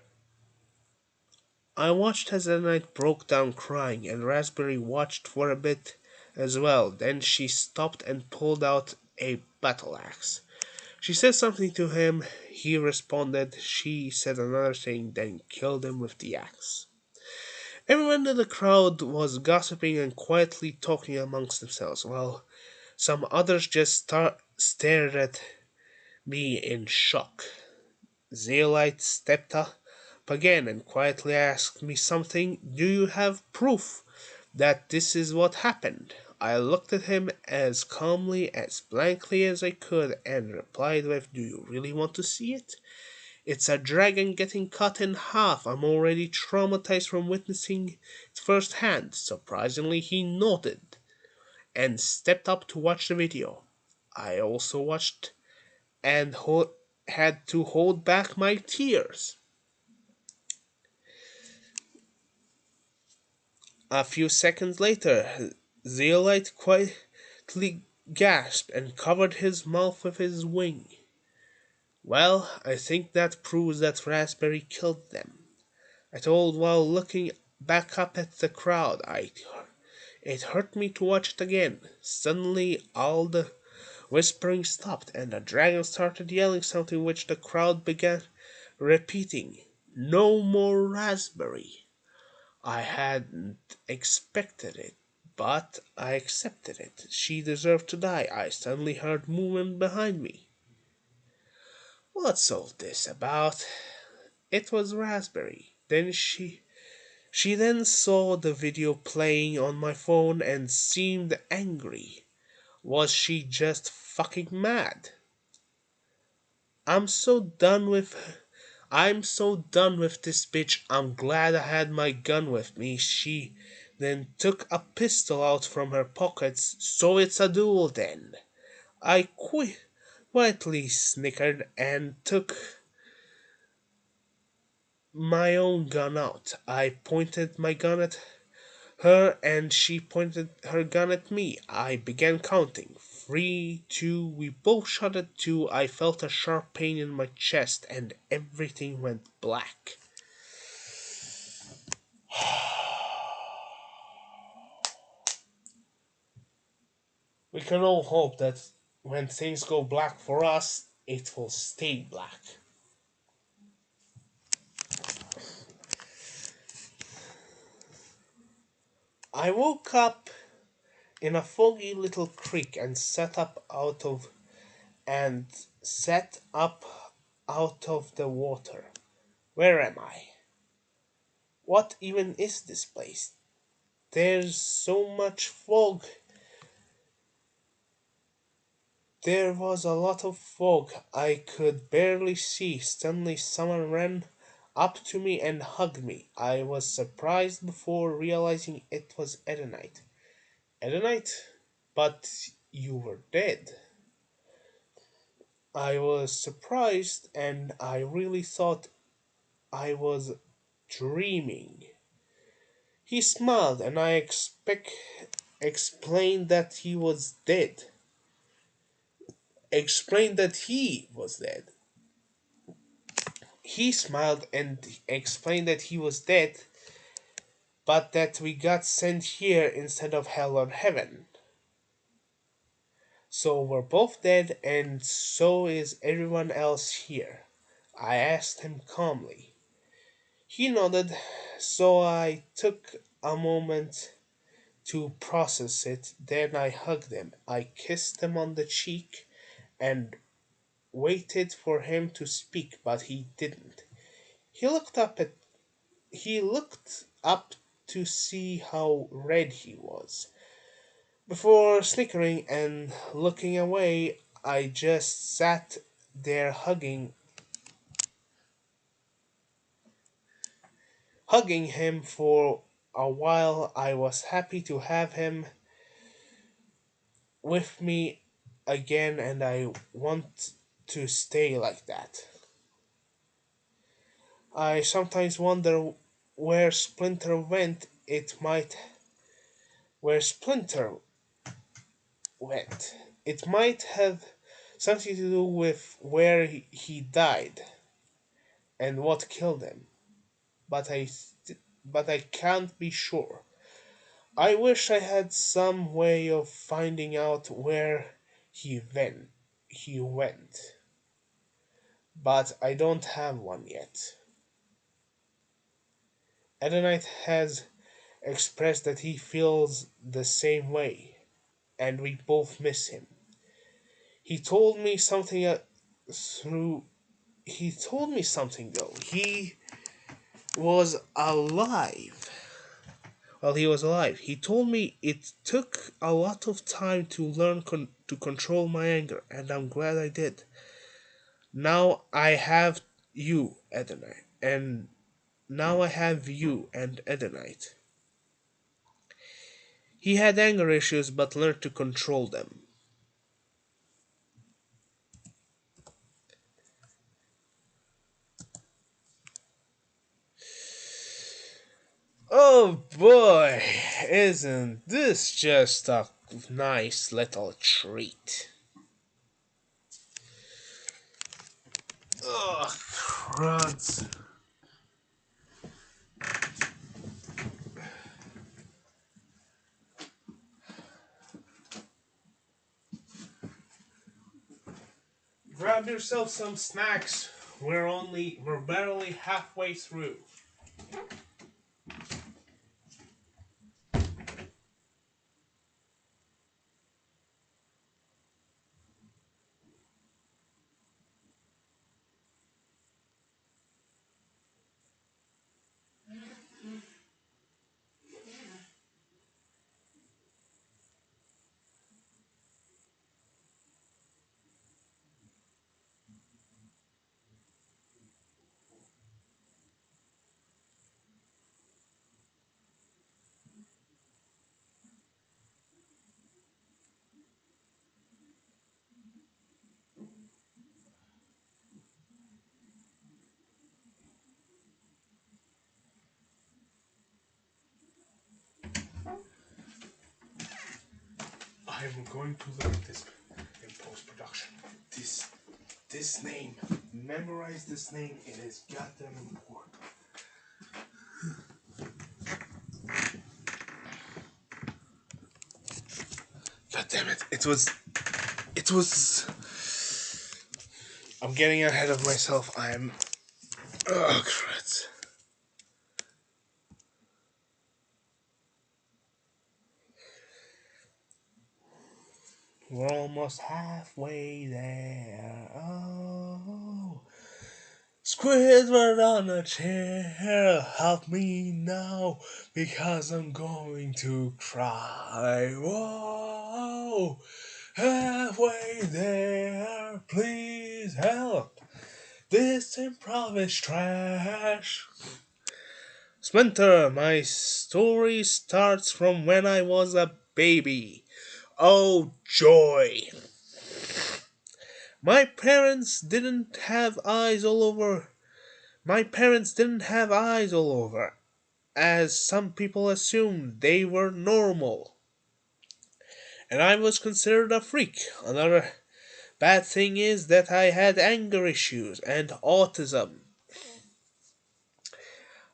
S1: I watched as the night broke down crying, and Raspberry watched for a bit as well. Then she stopped and pulled out a battle axe. She said something to him. He responded. She said another thing, then killed him with the axe. Everyone in the crowd was gossiping and quietly talking amongst themselves, while some others just stared at me in shock. Zeolite stepped up again and quietly asked me something. Do you have proof that this is what happened? I looked at him as calmly, as blankly as I could, and replied with, do you really want to see it? It's a dragon getting cut in half. I'm already traumatized from witnessing it firsthand. Surprisingly, he nodded and stepped up to watch the video. I also watched and had to hold back my tears. A few seconds later, Zeolite quietly gasped and covered his mouth with his wing. Well, I think that proves that Raspberry killed them, I told while looking back up at the crowd. It hurt me to watch it again. Suddenly, all the whispering stopped, and the dragon started yelling something which the crowd began repeating. No more Raspberry. I hadn't expected it, but I accepted it. She deserved to die. I suddenly heard movement behind me. What's all this about? It was Raspberry. She then saw the video playing on my phone and seemed angry. Was she just fucking mad? I'm so done with I'm so done with this bitch. I'm glad I had my gun with me. She then took a pistol out from her pockets. So it's a duel then. I quietly snickered and took my own gun out. I pointed my gun at her and she pointed her gun at me. I began counting. 3, 2, we both shot at 2. I felt a sharp pain in my chest and everything went black. We can all hope that when things go black for us, it will stay black. I woke up in a foggy little creek and sat up out of the water. Where am I? What even is this place? There's so much fog. There was a lot of fog. I could barely see. Suddenly, someone ran up to me and hugged me. I was surprised before realizing it was Edenite. Edenite? But you were dead. I was surprised and I really thought I was dreaming. He smiled and explained that he was dead. Explained that he was dead. He smiled and explained that he was dead, but that we got sent here instead of hell or heaven. So we're both dead, and so is everyone else here. I asked him calmly. He nodded, so I took a moment to process it. Then I hugged him. I kissed him on the cheek and waited for him to speak, but he didn't. He looked up at he looked up to see how red he was. Before snickering and looking away, I just sat there hugging him for a while. I was happy to have him with me again and I want to stay like that. I sometimes wonder where Splinter went. Where Splinter went. It might have something to do with where he died and what killed him, but I can't be sure. I wish I had some way of finding out where he went, but I don't have one yet. Adonite has expressed that he feels the same way, and we both miss him. He told me something through. He told me something though. He was alive. Well, he was alive. He told me it took a lot of time to learn to control my anger, and I'm glad I did. Now I have you, Edenite, and now I have you and Edenite. He had anger issues but learned to control them. Oh boy, isn't this just a nice little treat? Ugh, cruds. Grab yourself some snacks. We're barely halfway through. I'm going to look at this in post production. This this name. Memorize this name. It is goddamn important. God damn it. It was I'm getting ahead of myself. Oh crap. We're almost halfway there. Oh. Squidward on a chair, help me now, because I'm going to cry. Whoa, halfway there, please help. This improv is trash. Splinter, my story starts from when I was a baby. Oh, joy! My parents didn't have eyes all over. My parents didn't have eyes all over, as some people assumed they were normal. And I was considered a freak. Another bad thing is that I had anger issues and autism.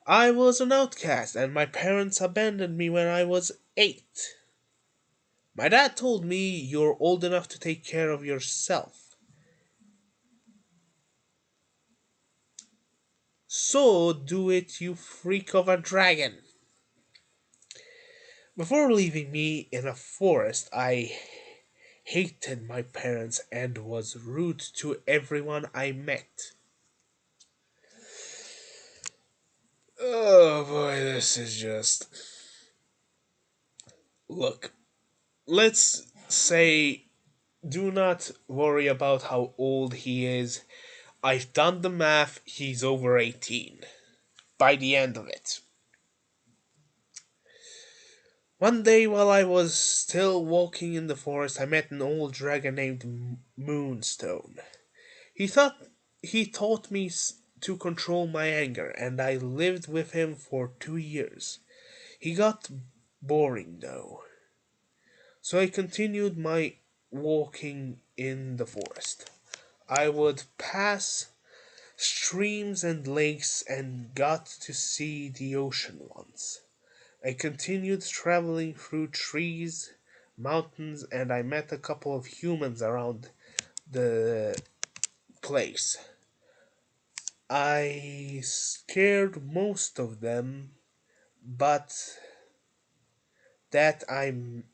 S1: I was an outcast, and my parents abandoned me when I was 8. My dad told me, "You're old enough to take care of yourself. So do it, you freak of a dragon." Before leaving me in a forest, I hated my parents and was rude to everyone I met. Oh boy, this is just. Look, let's say do not worry about how old he is. I've done the math, he's over 18 by the end of it. One day, while I was still walking in the forest, I met an old dragon named Moonstone. He thought he taught me to control my anger, and I lived with him for 2 years. He got boring though, so I continued my walking in the forest. I would pass streams and lakes and got to see the ocean once. I continued traveling through trees, mountains, and I met a couple of humans around the place. I scared most of them, but that I'm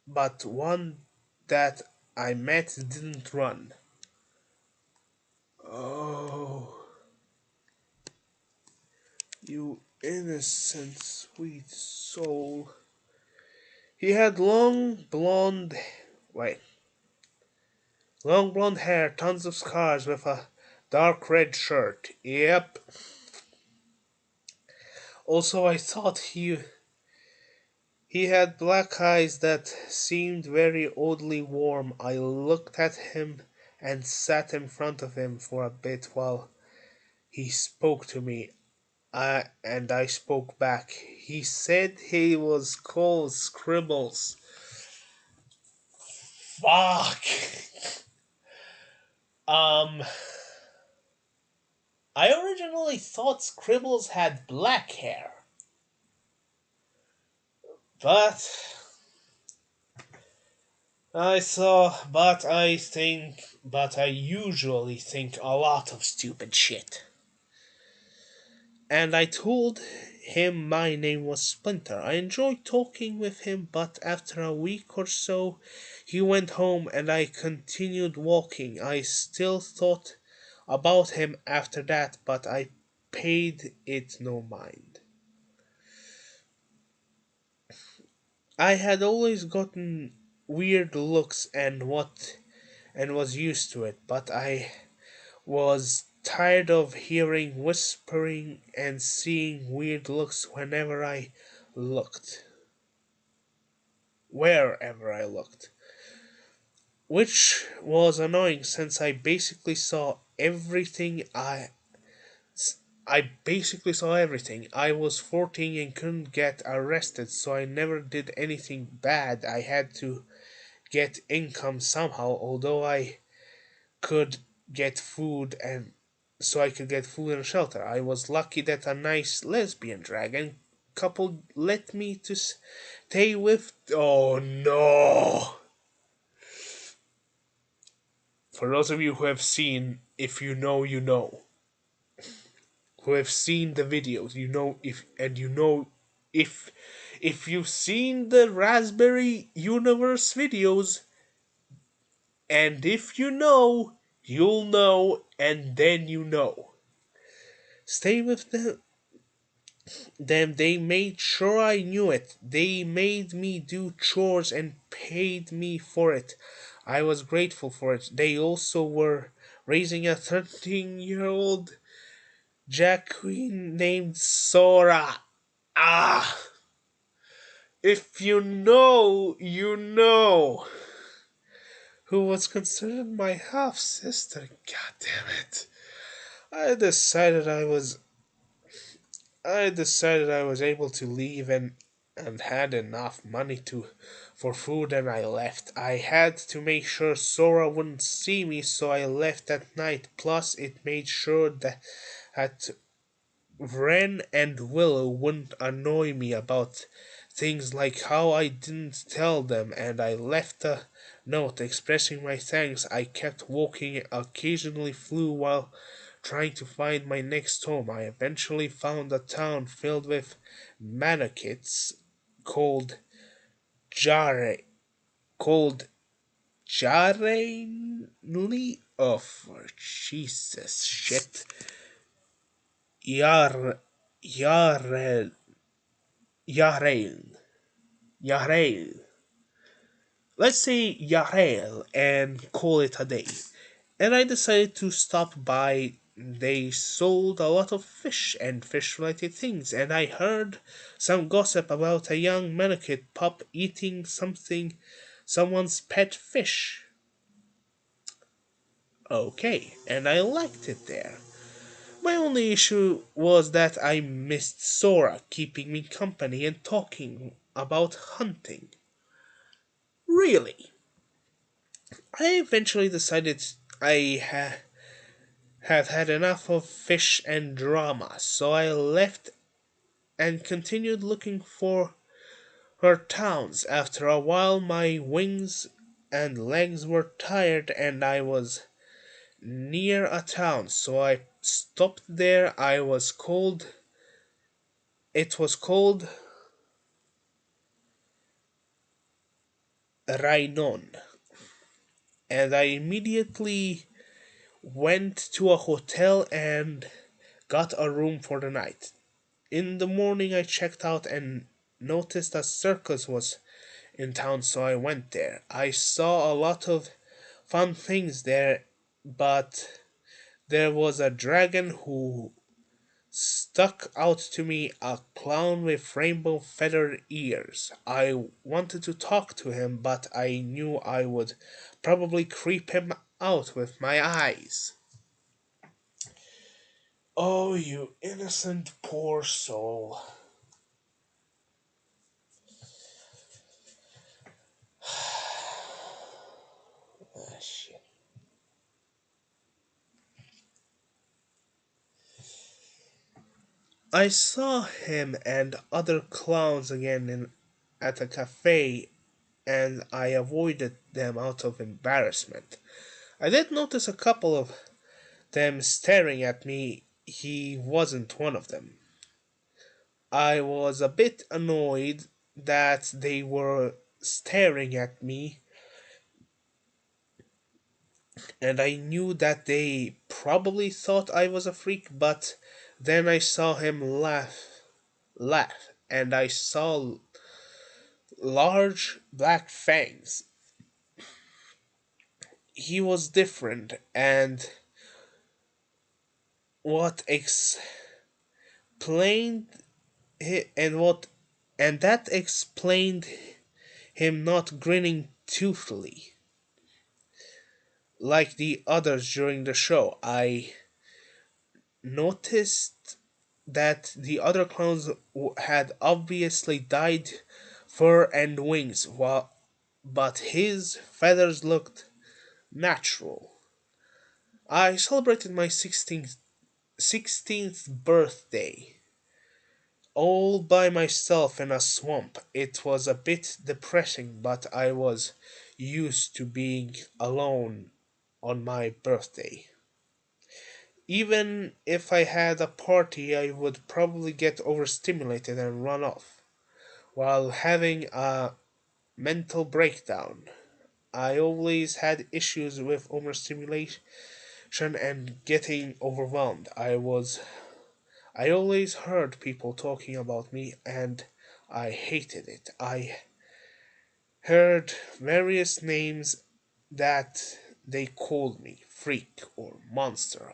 S1: but one that I met didn't run. Oh, you innocent, sweet soul. He had wait, long blonde hair, tons of scars with a dark red shirt. Yep. Also, I thought he had black eyes that seemed very oddly warm. I looked at him and sat in front of him for a bit while he spoke to me. And I spoke back. He said he was called Scribbles. Fuck. Um, I originally thought Scribbles had black hair, but but I usually think a lot of stupid shit. And I told him my name was Splinter. I enjoyed talking with him, but after a week or so, he went home and I continued walking. I still thought about him after that, but I paid it no mind. I had always gotten weird looks and was used to it, but I was tired of hearing whispering and seeing weird looks wherever I looked, which was annoying since I basically saw everything. I was 14 and couldn't get arrested, so I never did anything bad. I had to get income somehow, although could get food and I could get food and shelter. I was lucky that a nice lesbian dragon couple let me to stay with. Oh no! For those of you who have seen, if you know, you know, who have seen the videos, you know if you've seen the Raspberry Universe videos, and if you know, you'll know, and then you know. stay with them. They made sure I knew it. They made me do chores and paid me for it. I was grateful for it. They also were raising a 13-year-old Jack Queen named Sora. Ah, if you know, you know. Who was considered my half sister. God damn it. I decided I was I decided I was able to leave and had enough money to for food and I left. I had to make sure Sora wouldn't see me, so I left at night. Plus it made sure that Ren and Willow wouldn't annoy me about things like how I didn't tell them, and I left a note expressing my thanks. I kept walking, occasionally flew while trying to find my next home. I eventually found a town filled with manakits called Jare called Jarenly. Oh, for Jesus shit. Yar Yarel Yarel Yarel. Let's say Yarel and call it a day. And I decided to stop by. They sold a lot of fish and fish related things, and I heard some gossip about a young manakit pup eating someone's pet fish. Okay, and I liked it there. My only issue was that I missed Sora keeping me company and talking about hunting. Really, I eventually decided had had enough of fish and drama, so I left and continued looking for her towns. After a while, my wings and legs were tired, and I was near a town, so I stopped there. It was called Rainon, and I immediately went to a hotel and got a room for the night. In the morning, I checked out and noticed a circus was in town, so I went there. I saw a lot of fun things there, but there was a dragon who stuck out to me, a clown with rainbow feathered ears. I wanted to talk to him, but I knew I would probably creep him out with my eyes. Oh, you innocent poor soul. Ah, shit. I saw him and other clowns again at a cafe, and I avoided them out of embarrassment. I did notice a couple of them staring at me. He wasn't one of them. I was a bit annoyed that they were staring at me, and I knew that they probably thought I was a freak, but then I saw him laugh, and I saw large black fangs. He was different, and what explained and what and that explained him not grinning toothily like the others during the show. I noticed that the other clowns had obviously dyed fur and wings, but his feathers looked natural. I celebrated my 16th birthday all by myself in a swamp. It was a bit depressing, but I was used to being alone on my birthday. Even if I had a party, I would probably get overstimulated and run off while having a mental breakdown. I always had issues with overstimulation and getting overwhelmed. I was I always heard people talking about me and I hated it. I heard various names that they called me freak or monster.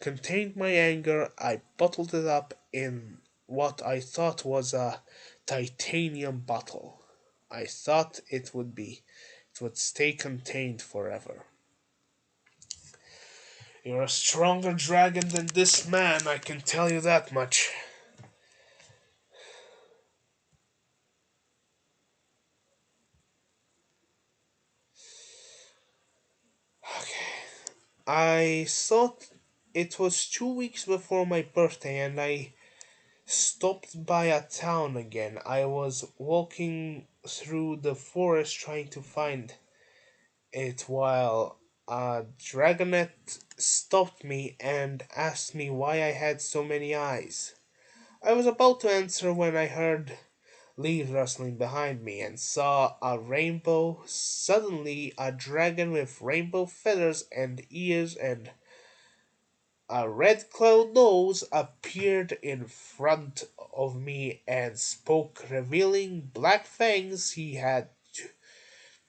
S1: Contained my anger. I bottled it up in what I thought was a titanium bottle. I thought it would stay contained forever. You're a stronger dragon than this man, I can tell you that much. I thought it was 2 weeks before my birthday and I stopped by a town again. I was walking through the forest trying to find it while a dragonet stopped me and asked me why I had so many eyes. I was about to answer when I heard leaves rustling behind me and saw a rainbow. Suddenly, a dragon with rainbow feathers and ears and a red cloud nose appeared in front of me and spoke, revealing black fangs. He had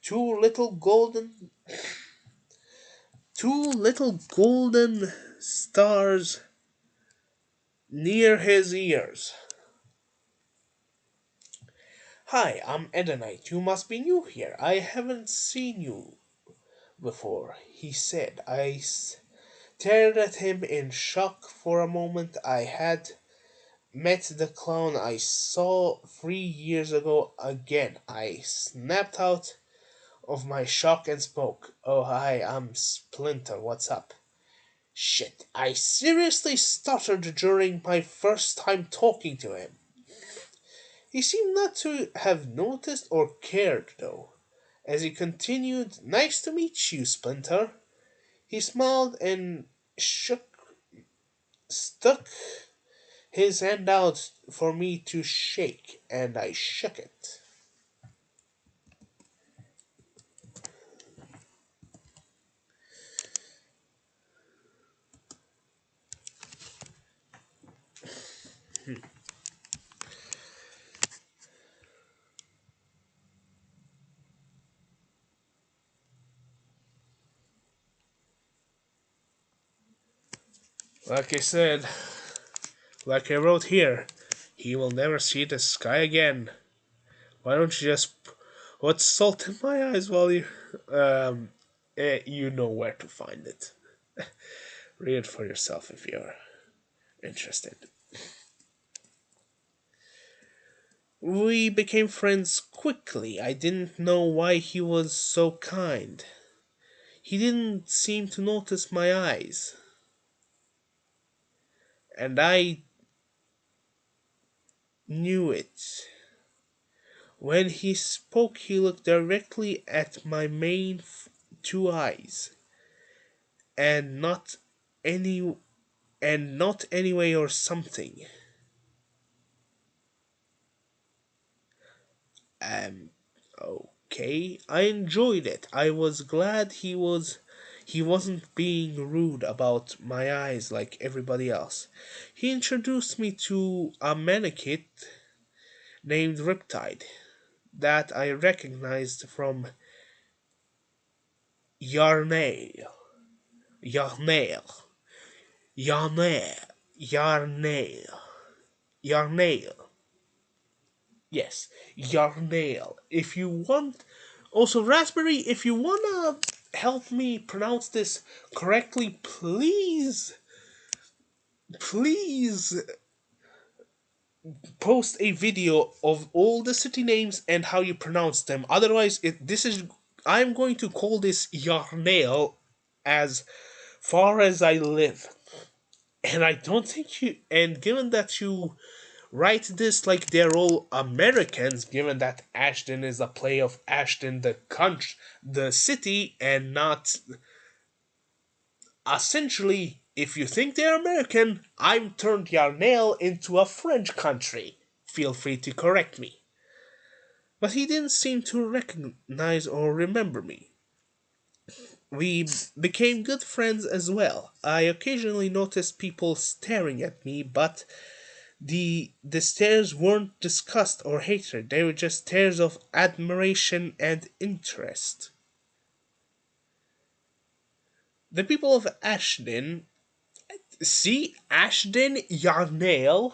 S1: two little golden two little golden stars near his ears. Hi, I'm Edenite. You must be new here. I haven't seen you before, he said. I stared at him in shock for a moment. I had met the clown I saw 3 years ago again. I snapped out of my shock and spoke. Oh, hi, I'm Splinter. What's up? Shit, I seriously stuttered during my first time talking to him. He seemed not to have noticed or cared, though. As he continued, Nice to meet you, Splinter. He smiled and stuck his hand out for me to shake, and I shook it. Like I said, like I wrote here, he will never see the sky again. Why don't you just put salt in my eyes while um, you know where to find it. Read it for yourself if you're interested. We became friends quickly. I didn't know why he was so kind. He didn't seem to notice my eyes, and I knew it. When he spoke, he looked directly at my main two eyes, and any not anyway or something. Um, okay, I enjoyed it. I was glad he wasn't being rude about my eyes like everybody else. He introduced me to a mannequin named Riptide that I recognized from Yarnail. Yarnail. Yarnail. Yarnail. Yarnail. Yes, Yarnail. If you want, also Raspberry, if you wanna help me pronounce this correctly, please post a video of all the city names and how you pronounce them. Otherwise, I'm going to call this Yarnail as far as I live. And I don't think you. And given that you write this like they're all Americans, given that Ashton is a play of Ashton, the country, the city, and not essentially. If you think they're American, I'm turned Yarnail into a French country. Feel free to correct me. But he didn't seem to recognize or remember me. We became good friends as well. I occasionally noticed people staring at me, but the stares weren't disgust or hatred. They were just stares of admiration and interest. The people of Ashden, see, Ashden Yarnale,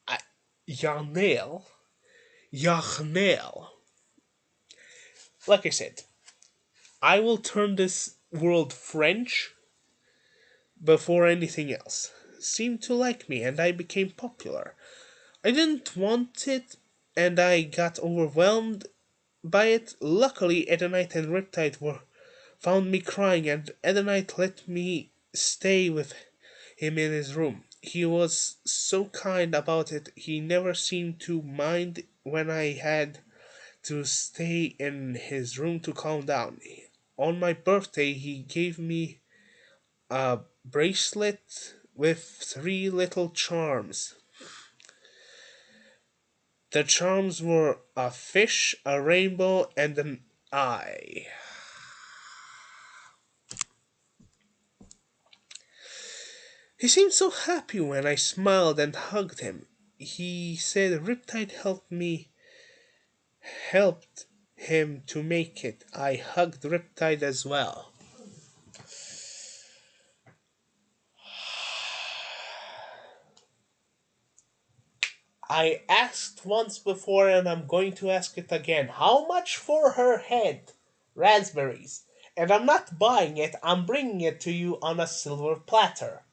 S1: uh, Yarnale, Yarnale. Like I said, I will turn this world French before anything else. Seemed to like me, and I became popular. I didn't want it, and I got overwhelmed by it. Luckily, Edenite and Riptide were found me crying, and Edenite let me stay with him in his room. He was so kind about it. He never seemed to mind when I had to stay in his room to calm down. On my birthday, he gave me a bracelet with three little charms. The charms were a fish, a rainbow, and an eye. He seemed so happy when I smiled and hugged him. He said Riptide helped him to make it. I hugged Riptide as well. I asked once before and I'm going to ask it again. How much for her head? Raspberries. And I'm not buying it, I'm bringing it to you on a silver platter.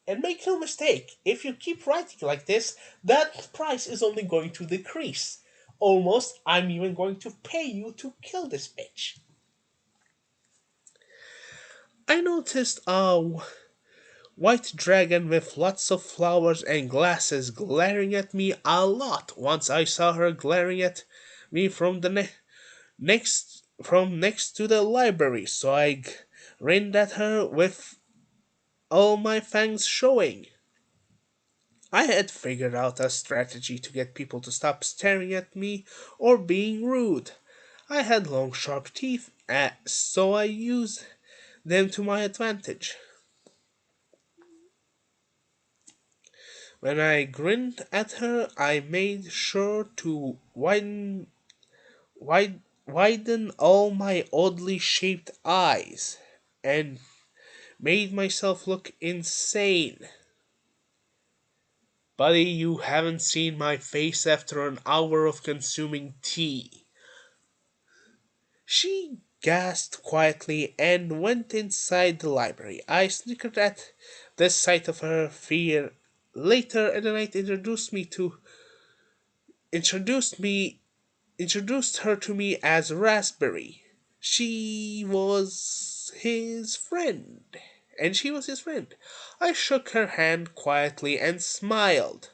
S1: And make no mistake, if you keep writing like this, that price is only going to decrease. Almost, I'm even going to pay you to kill this bitch. I noticed a white dragon with lots of flowers and glasses glaring at me a lot. Once I saw her glaring at me from the next to the library, so I grinned at her with all my fangs showing. I had figured out a strategy to get people to stop staring at me or being rude. I had long, sharp teeth, so I used them to my advantage. When I grinned at her, I made sure to widen all my oddly shaped eyes and made myself look insane. Buddy, you haven't seen my face after an hour of consuming tea. She gasped quietly and went inside the library. I snickered at the sight of her fear. Later in the night introduced me introduced her to me as Raspberry. She was his friend. And she was his friend. I shook her hand quietly and smiled.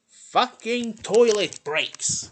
S1: Fucking toilet breaks.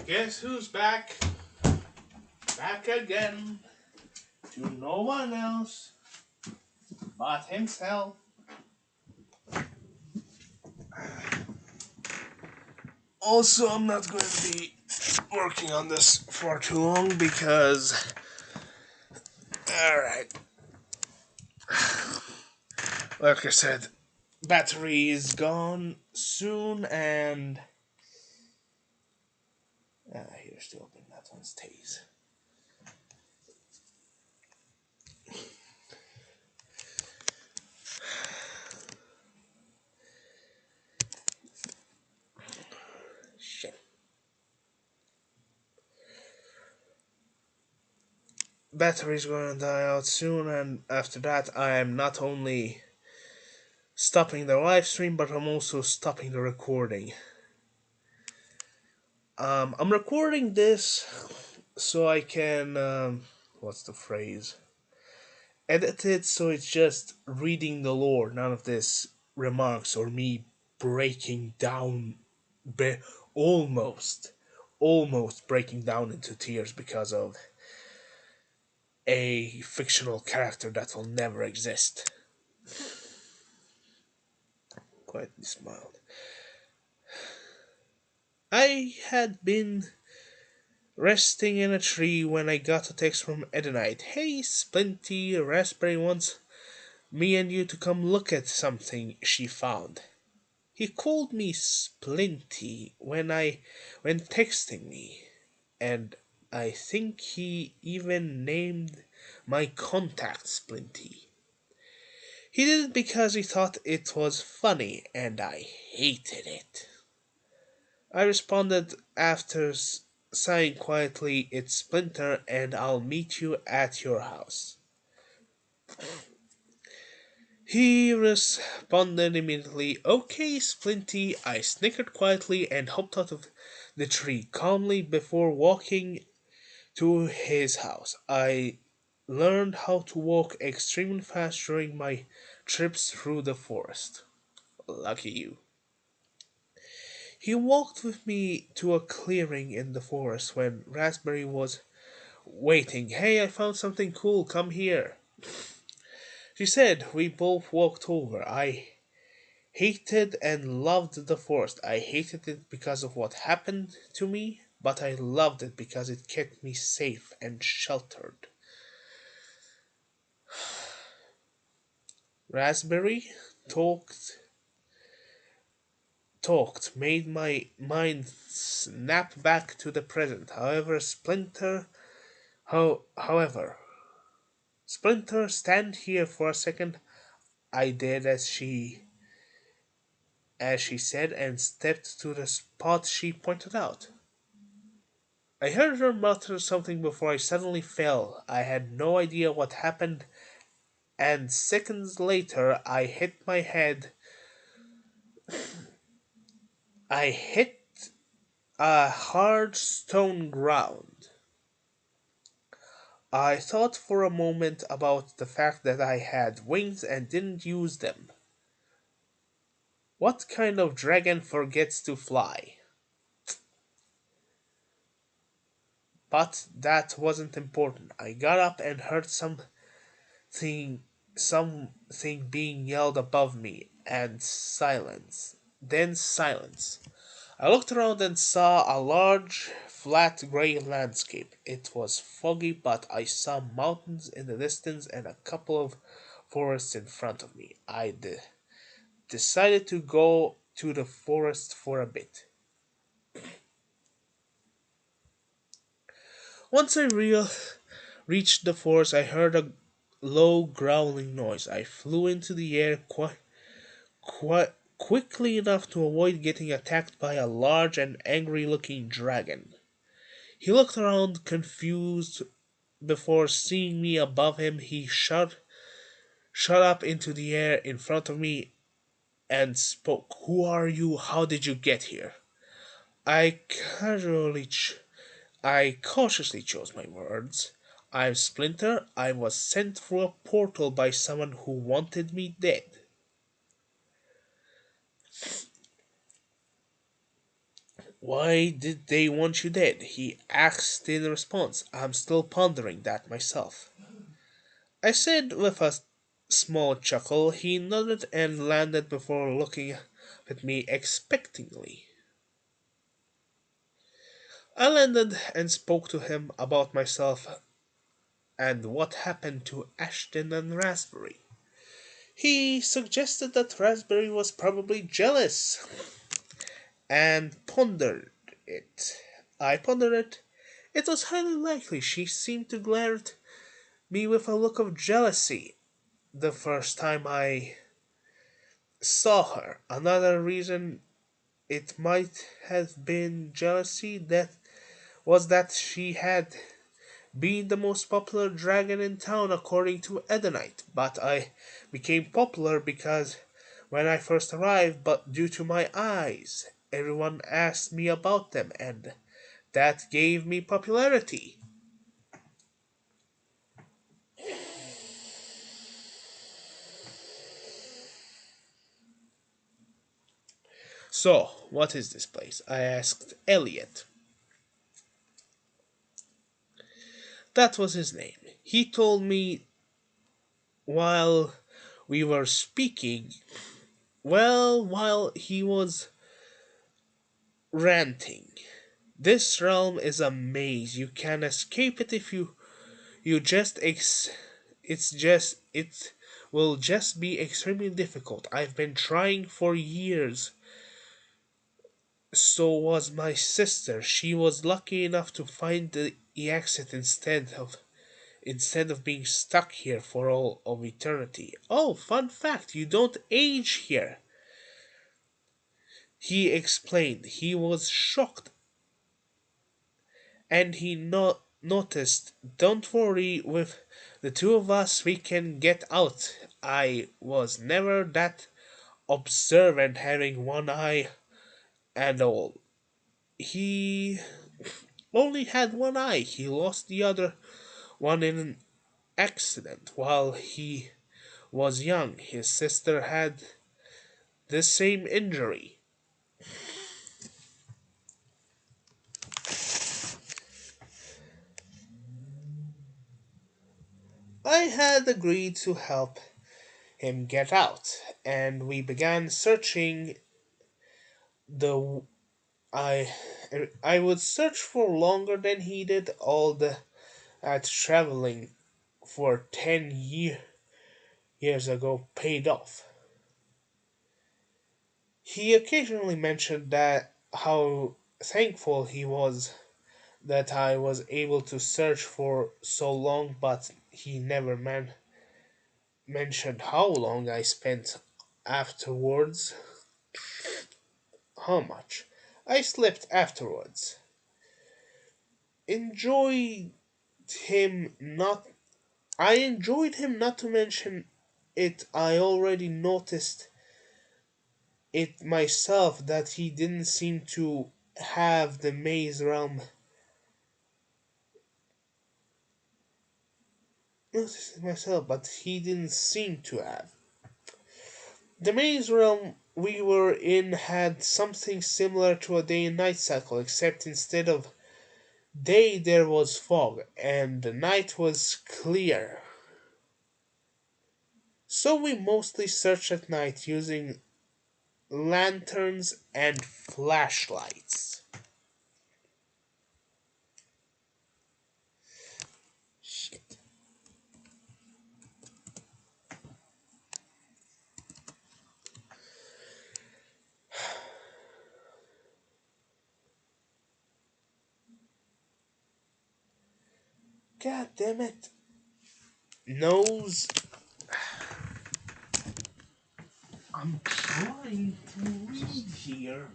S1: Guess who's back? Back again. To no one else but himself. Also, I'm not going to be working on this for too long because, alright, like I said, battery is gone soon and. Here's the open, that one stays. Shit. Battery's gonna die out soon, and after that, I am not only stopping the live stream, but I'm also stopping the recording. I'm recording this so I can, what's the phrase? Edit it so it's just reading the lore, none of this remarks or me breaking down, be- almost, almost breaking down into tears because of a fictional character that will never exist. Quietly smiled. I had been resting in a tree when I got a text from Edenite. Hey, Splinty, Raspberry wants me and you to come look at something she found. He called me Splinty when texting me, and I think he even named my contact Splinty. He did it because he thought it was funny, and I hated it. I responded after sighing quietly, It's Splinter, and I'll meet you at your house. He responded immediately, Okay, Splinty. I snickered quietly and hopped out of the tree calmly before walking to his house. I learned how to walk extremely fast during my trips through the forest. Lucky you. He walked with me to a clearing in the forest when Raspberry was waiting. Hey, I found something cool, come here. She said. We both walked over. I hated and loved the forest. I hated it because of what happened to me, but I loved it because it kept me safe and sheltered. Raspberry talked made my mind snap back to the present. However, Splinter, stand here for a second. I did as she said and stepped to the spot she pointed out. I heard her mutter something before I suddenly fell. I had no idea what happened, and seconds later I hit a hard stone ground. I thought for a moment about the fact that I had wings and didn't use them. What kind of dragon forgets to fly? But that wasn't important. I got up and heard something being yelled above me, and silence. Then silence. I looked around and saw a large, flat gray landscape. It was foggy, but I saw mountains in the distance and a couple of forests in front of me. Decided to go to the forest for a bit. Once I reached the forest, I heard a low growling noise. I flew into the air quickly enough to avoid getting attacked by a large and angry looking dragon. He looked around confused before seeing me above him. He shot up into the air in front of me and spoke. Who are you? How did you get here? I casually I cautiously chose my words. I'm Splinter. I was sent through a portal by someone who wanted me dead. Why did they want you dead? He asked in response. I'm still pondering that myself. I said with a small chuckle. He nodded and landed before looking at me expectingly. I landed and spoke to him about myself and what happened to Ashton and Raspberry. He suggested that Raspberry was probably jealous and pondered it. I pondered it. It was highly likely. She seemed to glare at me with a look of jealousy the first time I saw her. Another reason it might have been jealousy that was that she had been the most popular dragon in town according to Edenite, but I became popular because when I first arrived, but due to my eyes, everyone asked me about them, and that gave me popularity. So, what is this place? I asked Elliot. That was his name. He told me while we were speaking, while he was ranting. This realm is a maze. You can escape it if you just it will just be extremely difficult. I've been trying for years. So was my sister. She was lucky enough to find the exit instead of being stuck here for all of eternity. Oh, fun fact, you don't age here. He explained. He was shocked and he noticed. Don't worry, with the two of us we can get out. I was never that observant, having one eye and all. He only had one eye. He lost the other one in an accident while he was young. His sister had the same injury. I had agreed to help him get out, and we began searching the I I would search for longer than he did. All the traveling for 10 years ago paid off. He occasionally mentioned that how thankful he was that I was able to search for so long, but he never mentioned how long I spent afterwards. How much I slept afterwards. Enjoyed him not I enjoyed him not to mention it. I already noticed it myself that he didn't seem to have the maze realm. Noticed it myself, but he didn't seem to have. The maze realm we were in had something similar to a day and night cycle, except instead of day there was fog, and the night was clear. So we mostly searched at night using lanterns and flashlights. Shit. God damn it. Nose. I'm trying to read here.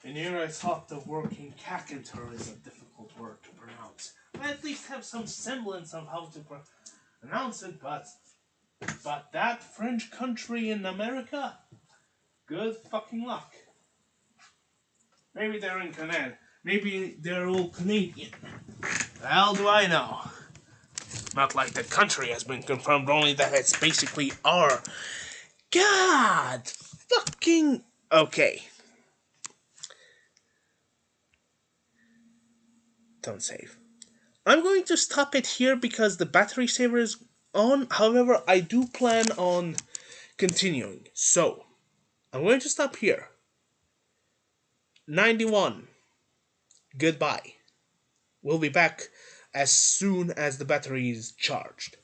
S1: And here I thought the working cackentor is a difficult word to pronounce. I at least have some semblance of how to pronounce it, but that French country in America, good fucking luck. Maybe they're in Canada. Maybe they're all Canadian. The hell do I know? Not like the country has been confirmed, only that it's basically our. God! Fucking. Okay. Don't save. I'm going to stop it here because the battery saver is on. However, I do plan on continuing. So, I'm going to stop here. 91. Goodbye. We'll be back as soon as the battery is charged.